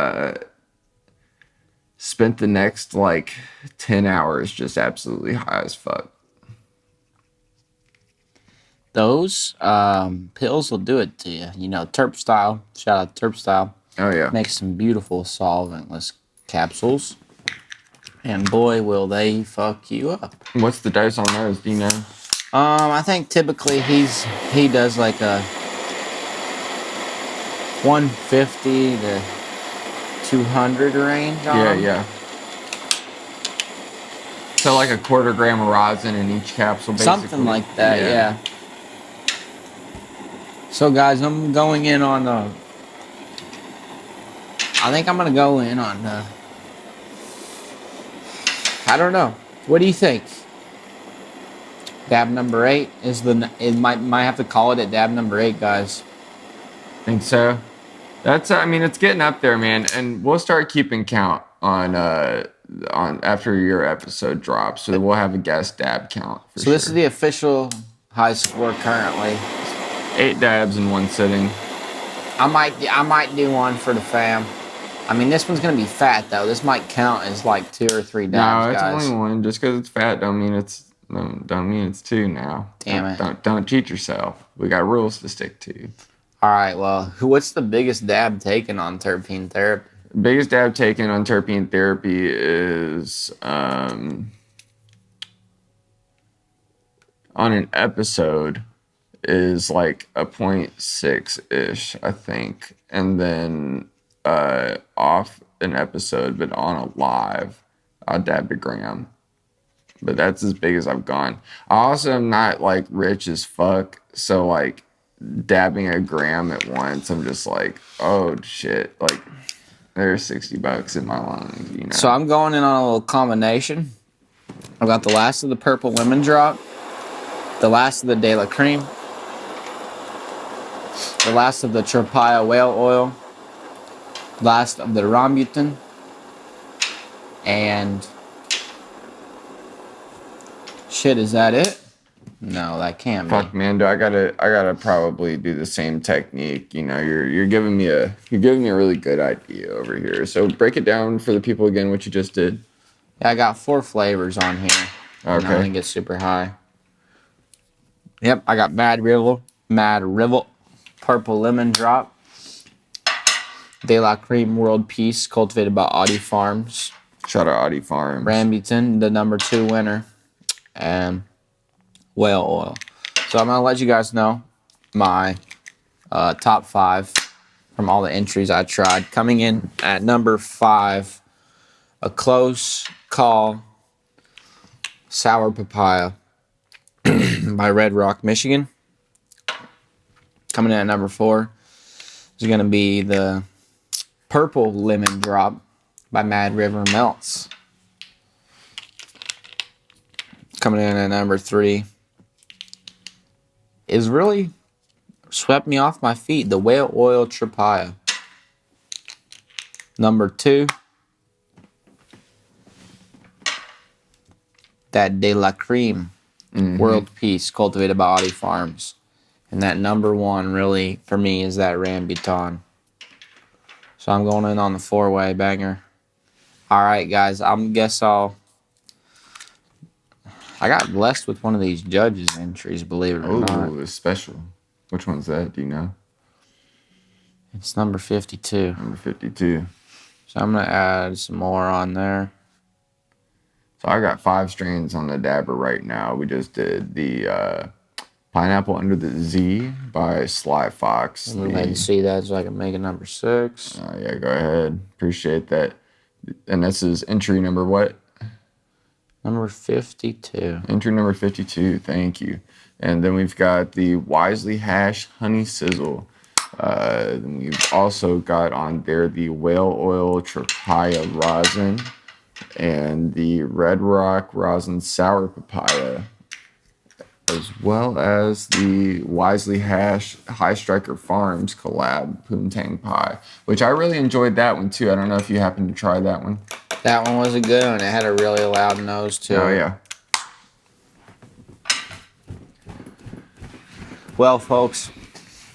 spent the next like 10 hours just absolutely high as fuck. Those pills will do it to you. You know, Terp style. Shout out Terp style. Oh yeah. Makes some beautiful solventless capsules. And boy, will they fuck you up. What's the dose on those? Do you know? I think typically he does like a 150 to 200 range on them. Yeah. So like a 1/4 gram of rosin in each capsule, basically. Something like that, yeah. So guys, I'm going in on I think I'm gonna go in on I don't know. What do you think? Dab number 8 is it might have to call it at dab number 8, guys. Think so. That's I mean it's getting up there, man, and we'll start keeping count on after your episode drops, so we'll have a guest dab count. So this is the official high score currently. 8 dabs in one sitting. I might do one for the fam. I mean, this one's gonna be fat though. This might count as like 2 or 3 dabs. No, it's guys. only one. Just because it's fat don't mean it's 2 now. Damn it! Don't cheat yourself. We got rules to stick to. All right. Well, what's the biggest dab taken on terpene therapy? Biggest dab taken on terpene therapy is on an episode is like a 0.6-ish, I think. And then off an episode, but on a live, I dabbed a gram. But that's as big as I've gone. I also am not like rich as fuck, so like dabbing a gram at once, I'm just like, oh shit, like there's $60 in my lungs, you know. So I'm going in on a little combination. I've got the last of the purple lemon drop, the last of the De La Cream, the last of the Tropaya whale oil, last of the rambutan, and shit, is that it? No, that can't be. Fuck, man, I gotta probably do the same technique. You know, you're giving me a really good idea over here. So break it down for the people again. What you just did. Yeah, I got 4 flavors on here. Okay. I'm gonna get super high. Yep, I got Mad Rivel, Purple Lemon Drop, De La Cream World Peace, cultivated by Audi Farms. Shout out Audi Farms. Rambutan, the number 2 winner, and whale oil. So I'm gonna let you guys know my top 5 from all the entries I tried. Coming in at number 5, a close call, Sour Papaya by Red Rock, Michigan. Coming in at number 4 is gonna be the Purple Lemon Drop by Mad River Melts. Coming in at number 3 is really swept me off my feet, the Whale Oil Tropaya. Number 2, that De La Cream World Peace, cultivated by Audi Farms. And that number 1 really, for me, is that Rambutan. So I'm going in on the 4-way banger. All right, guys. I got blessed with one of these judges entries, believe it or not. Oh, it's special. Which one's that? Do you know? It's number 52. Number 52. So I'm going to add some more on there. So I got 5 strains on the dabber right now. We just did the Pineapple Under the Z by Sly Fox. Let me go ahead and see that so I can make it number 6. Yeah, go ahead. Appreciate that. And this is entry number what? Number 52. Entry number 52. Thank you. And then we've got the Wisely Hash Honey Sizzle. Then we've also got on there the Whale Oil Tropaya Rosin and the Red Rock Rosin Sour Papaya, as well as the Wisely Hash High Striker Farms collab Poontang Pie, which I really enjoyed that one too. I don't know if you happened to try that one. That one was a good one. It had a really loud nose too. Oh yeah. Well, folks,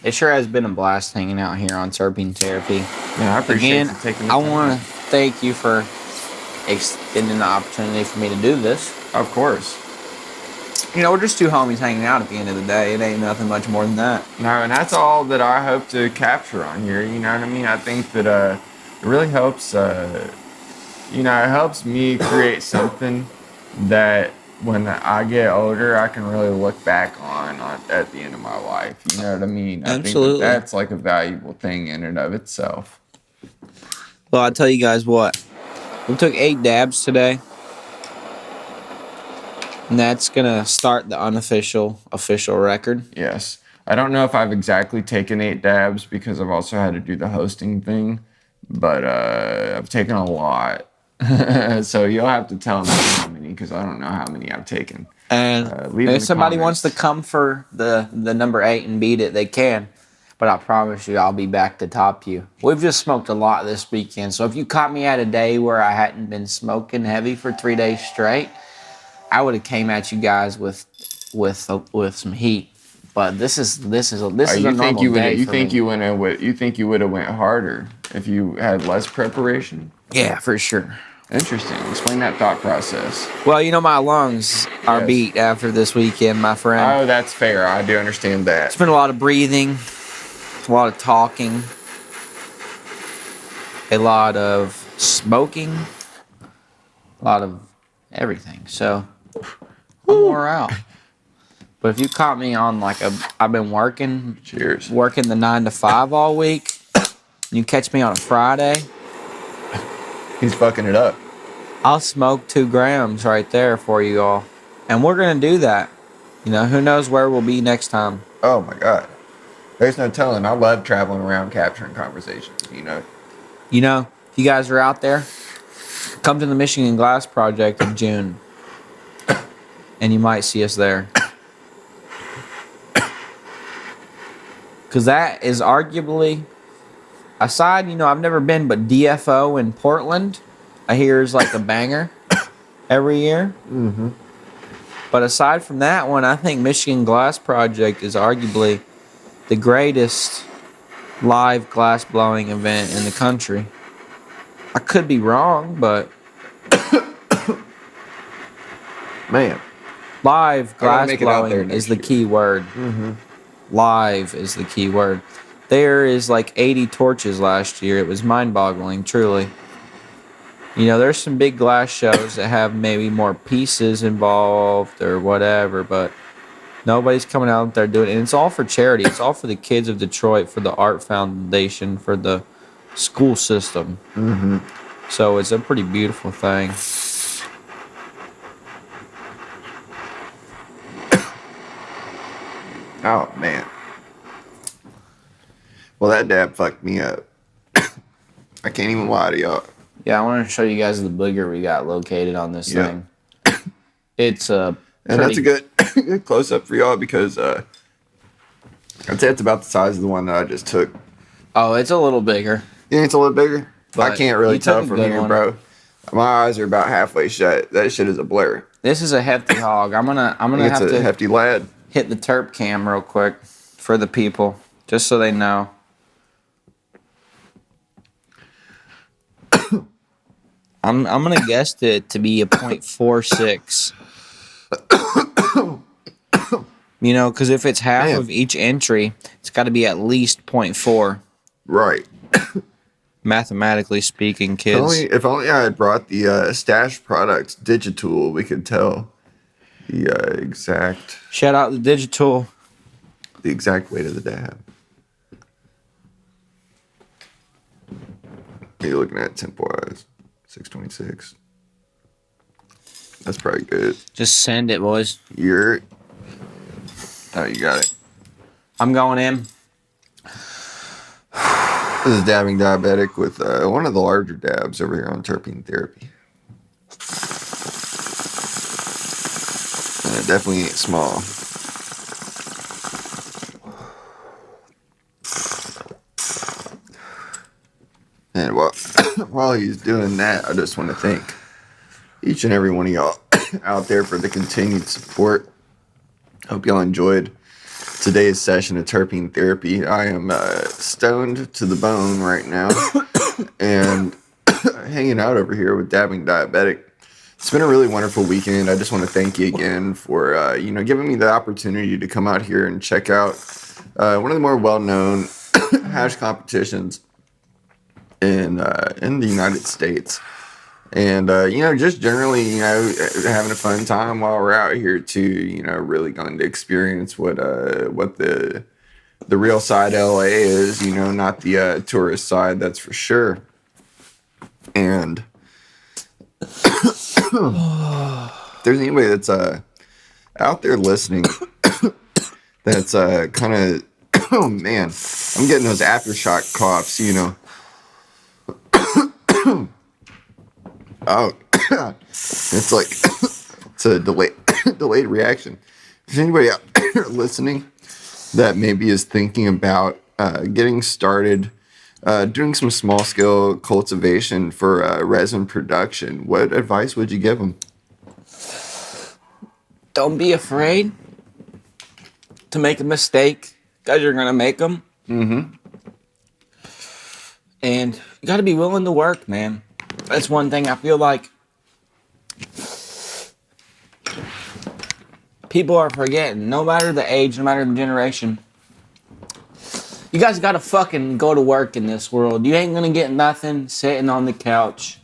it sure has been a blast hanging out here on Terpene Therapy. Yeah, I appreciate you taking the time. I want to thank you for extending the opportunity for me to do this. Of course. You know, we're just two homies hanging out at the end of the day. It ain't nothing much more than that. No, and that's all that I hope to capture on here. You know what I mean? I think that it really helps. It helps me create something that when I get older, I can really look back on at the end of my life. You know what I mean? Absolutely. I think that's like a valuable thing in and of itself. Well, I'll tell you guys what. We took 8 dabs today. And that's going to start the official record. Yes. I don't know if I've exactly taken 8 dabs because I've also had to do the hosting thing. But I've taken a lot. So you'll have to tell me how many because I don't know how many I've taken. And if somebody wants to come for the number 8 and beat it, they can. But I promise you, I'll be back to top you. We've just smoked a lot this weekend. So if you caught me at a day where I hadn't been smoking heavy for 3 days straight, I would have came at you guys with some heat. But this is a normal day. You think you would have went harder if you had less preparation? Yeah, for sure. Interesting. Explain that thought process. Well, you know my lungs are beat after this weekend, my friend. Oh, that's fair. I do understand that. It's been a lot of breathing, a lot of talking, a lot of smoking, a lot of everything. So I'm wore out. But if you caught me on I've been working. Cheers. Working the 9 to 5 all week. You catch me on a Friday. He's fucking it up. I'll smoke 2 grams right there for you all. And we're going to do that. You know, who knows where we'll be next time. Oh my God. There's no telling. I love traveling around capturing conversations, you know. You know, if you guys are out there, come to the Michigan Glass Project in June. And you might see us there. Because that is arguably, aside, I've never been, but DFO in Portland, I hear is like a banger every year. Mm-hmm. But aside from that one, I think Michigan Glass Project is arguably the greatest live glass blowing event in the country. I could be wrong, but man, live glass blowing is the key word. Mm-hmm. Live is the key word. There is 80 torches last year. It was mind-boggling, truly. There's some big glass shows that have maybe more pieces involved or whatever, but nobody's coming out there doing it. And it's all for charity. It's all for the kids of Detroit, for the Art Foundation, for the school system. Mm-hmm. So it's a pretty beautiful thing. Oh, man. Well, that dab fucked me up. I can't even lie to y'all. Yeah, I want to show you guys the booger we got located on this thing. It's and that's a good close-up for y'all because I'd say it's about the size of the one that I just took. Oh, it's a little bigger. Yeah, it's a little bigger? But I can't really tell from here, bro. My eyes are about halfway shut. That shit is a blur. This is a hefty hog. I'm gonna have to a hefty lad. Hit the terp cam real quick for the people, just so they know. I'm gonna guess it to be a 0.46. You know, because if it's half Man. of each entry, it's got to be at least 0.4. Right. Mathematically speaking, kids. If only I had brought the stash products digitool, we could tell the exact Shout out the digital. weight of the dab. What are you looking at temp-wise? 626. That's probably good. Just send it, boys. Oh, you got it. I'm going in. This is Dabbing Diabetic with one of the larger dabs over here on Terpene Therapy. And it definitely ain't small. And while he's doing that, I just want to thank each and every one of y'all out there for the continued support. Hope y'all enjoyed today's session of Terpene Therapy. I am stoned to the bone right now and hanging out over here with Dabbing Diabetic. It's been a really wonderful weekend. I just want to thank you again for giving me the opportunity to come out here and check out one of the more well-known hash competitions in the United States. And, just generally, having a fun time while we're out here too, really going to experience what the real side of LA is, not the tourist side, that's for sure. And if there's anybody that's out there listening that's kind of, oh man, I'm getting those aftershock coughs, Oh, it's like it's a delayed reaction. Is anybody out there listening that maybe is thinking about getting started, doing some small scale cultivation for resin production? What advice would you give them? Don't be afraid to make a mistake, because you're gonna make them. Mm-hmm. And you got to be willing to work, man. That's one thing I feel like people are forgetting. No matter the age, no matter the generation, you guys got to fucking go to work in this world. You ain't going to get nothing sitting on the couch.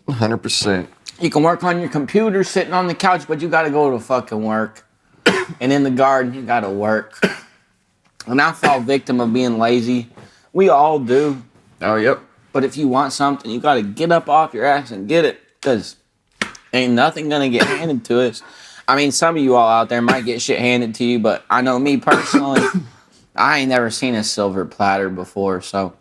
100%. You can work on your computer sitting on the couch, but you got to go to fucking work. And in the garden, you got to work. And I fall victim of being lazy. We all do. Oh, yep. But if you want something, you got to get up off your ass and get it, because ain't nothing going to get handed to us. I mean, some of you all out there might get shit handed to you, but I know me personally, I ain't never seen a silver platter before, so.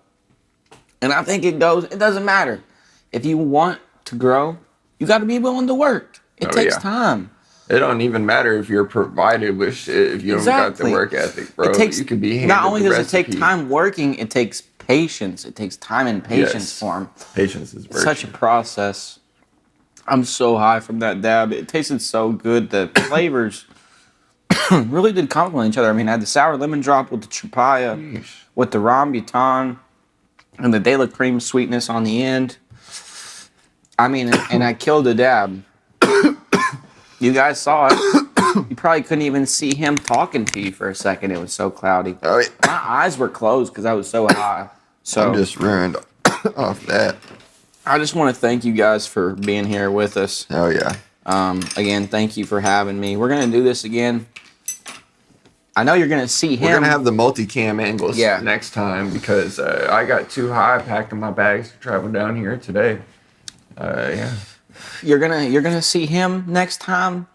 And I think it doesn't matter. If you want to grow, you got to be willing to work. It takes time. It don't even matter if you're provided with shit if you don't got the work ethic, bro. You could be handed not only the does recipe. it take time working, it takes patience. It takes time and patience for them. Patience is virtue. Such a process. I'm so high from that dab. It tasted so good. The flavors really did complement each other. I mean, I had the sour lemon drop with the chapaya, with the rambutan, and the de la cream sweetness on the end. I mean, and I killed the dab. You guys saw it. You probably couldn't even see him talking to you for a second. It was so cloudy. Oh, yeah. My eyes were closed because I was so high. So I'm just ruined off that. I just want to thank you guys for being here with us. Oh, yeah. Again, thank you for having me. We're going to do this again. I know you're going to see him. We're going to have the multicam angles next time because I got too high packing my bags to travel down here today. Yeah. You're gonna see him next time,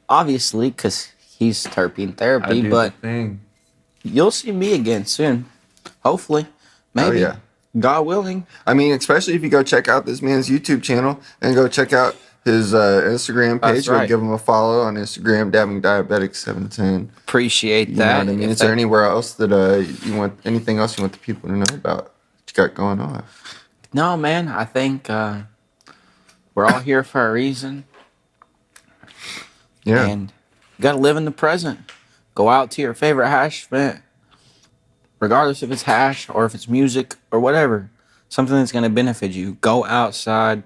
obviously, because he's Terpene Therapy, but you'll see me again soon. Hopefully. Maybe. Oh, yeah. God willing. I mean, especially if you go check out this man's YouTube channel and go check out his Instagram page. Go give him a follow on Instagram, Dabbing Diabetic 710. Appreciate that. You know what I mean? Is there anywhere else that anything else you want the people to know about what you got going on? No, man. I think we're all here for a reason. Yeah. And you got to live in the present. Go out to your favorite hash event, regardless if it's hash or if it's music or whatever. Something that's going to benefit you. Go outside.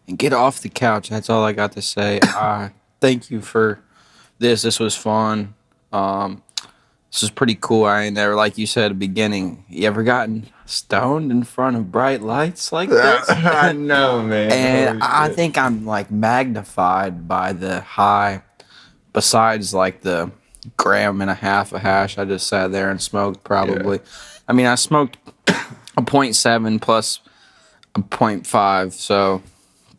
and get off the couch. That's all I got to say. Thank you for this. This was fun. This is pretty cool. I ain't never, like you said at the beginning, you ever gotten stoned in front of bright lights like this? I know, man. And Holy I shit. think I'm like magnified by the high. Besides like the 1.5 grams of hash, I just sat there and smoked probably. I mean, I smoked a 0.7 plus a 0.5, so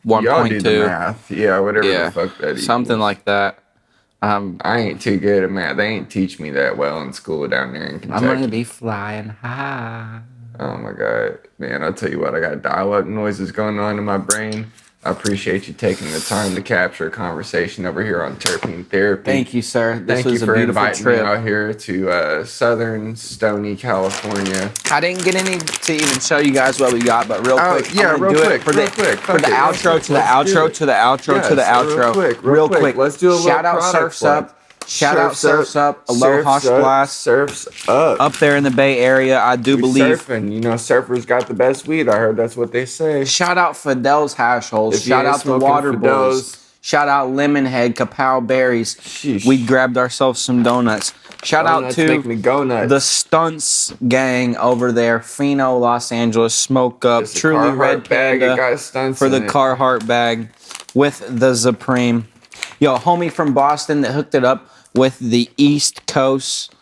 Y'all do the 1.2. math. Yeah, whatever the fuck that equals. Something like that. I ain't too good at math. They ain't teach me that well in school down there in Kentucky. I'm gonna be flying high. Oh my god, man! I'll tell you what, I got dial-up noises going on in my brain. I appreciate you taking the time to capture a conversation over here on Terpene Therapy. Thank you, sir. This Thank was you a for beautiful inviting trip. me out here to southern Stony, California. I didn't get any to even show you guys what we got, but real quick, yeah, I'm gonna real do quick, it for real the quick. for the Fuck it, outro let's to the do outro it. to the outro to the Yes, outro. real quick. Real quick. Let's do a little Shout out product Surfs plug. Up. Shout out Surfs Up. Aloha Surfs Up. Blast. Surfs Up. Up there in the Bay Area, I do We believe. surfing. You know, surfers got the best weed. I heard that's what they say. Shout out Fidel's Hash Holes. If you Shout ain't out the smoking Water Fidel's- Boys. Shout out Lemonhead, Kapow Berries. Sheesh. We grabbed ourselves some donuts. Shout out Donuts to make me go nuts. the Stunts gang over there. Pheno, Los Angeles. Smoke Up. It's a Truly Carhartt Red bag. It Panda got stunts for the in it. Carhartt bag with the Supreme. Yo, homie from Boston that hooked it up with the East Coast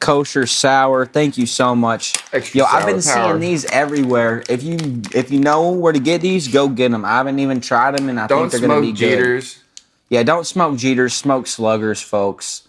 Kosher Sour. Thank you so much. Extra Yo, I've been sour power. seeing these everywhere. If you know where to get these, go get them. I haven't even tried them, and I Don't think they're gonna be smoke good. Jeters. Yeah, don't smoke Jeters. Smoke Sluggers, folks.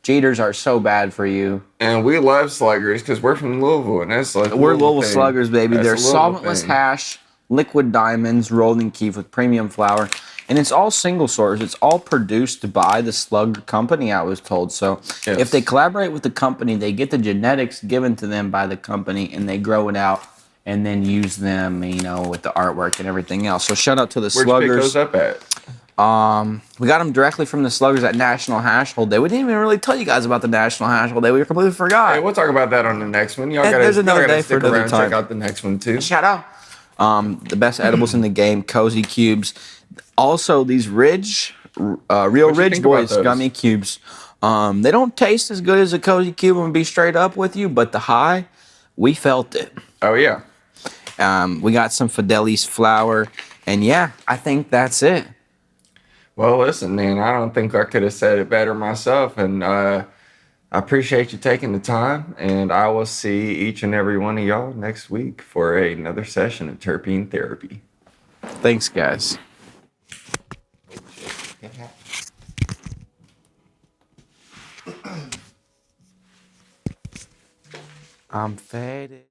Jeters are so bad for you. And we love sluggers because we're from Louisville, and that's like We're Louisville thing. Sluggers, baby. That's They're a Louisville solventless thing. hash, liquid diamonds, rolled in keef with premium flour. And it's all single source. It's all produced by the Slugger company, I was told. So Yes. if they collaborate with the company, they get the genetics given to them by the company, and they grow it out and then use them, you know, with the artwork and everything else. So shout out to the Where'd you pick Sluggers. those up at? We got them directly from the Sluggers at National Hash Hold Day. We didn't even really tell you guys about the National Hash Hold Day. We completely forgot. Hey, we'll talk about that on the next one. Y'all And gotta, there's y'all another gotta day stick for another around and time. check out the next one too. Shout out. The best edibles in the game, Cozy Cubes. Also, these Ridge, Real What'd you Ridge think about Boys those? gummy cubes. They don't taste as good as a Cozy Cube, I'm gonna be straight up with you, but the high, we felt it. Oh yeah. We got some Fideli's flour, and yeah, I think that's it. Well, listen, man. I don't think I could have said it better myself, and I appreciate you taking the time. And I will see each and every one of y'all next week for another session of Terpene Therapy. Thanks, guys. I'm faded.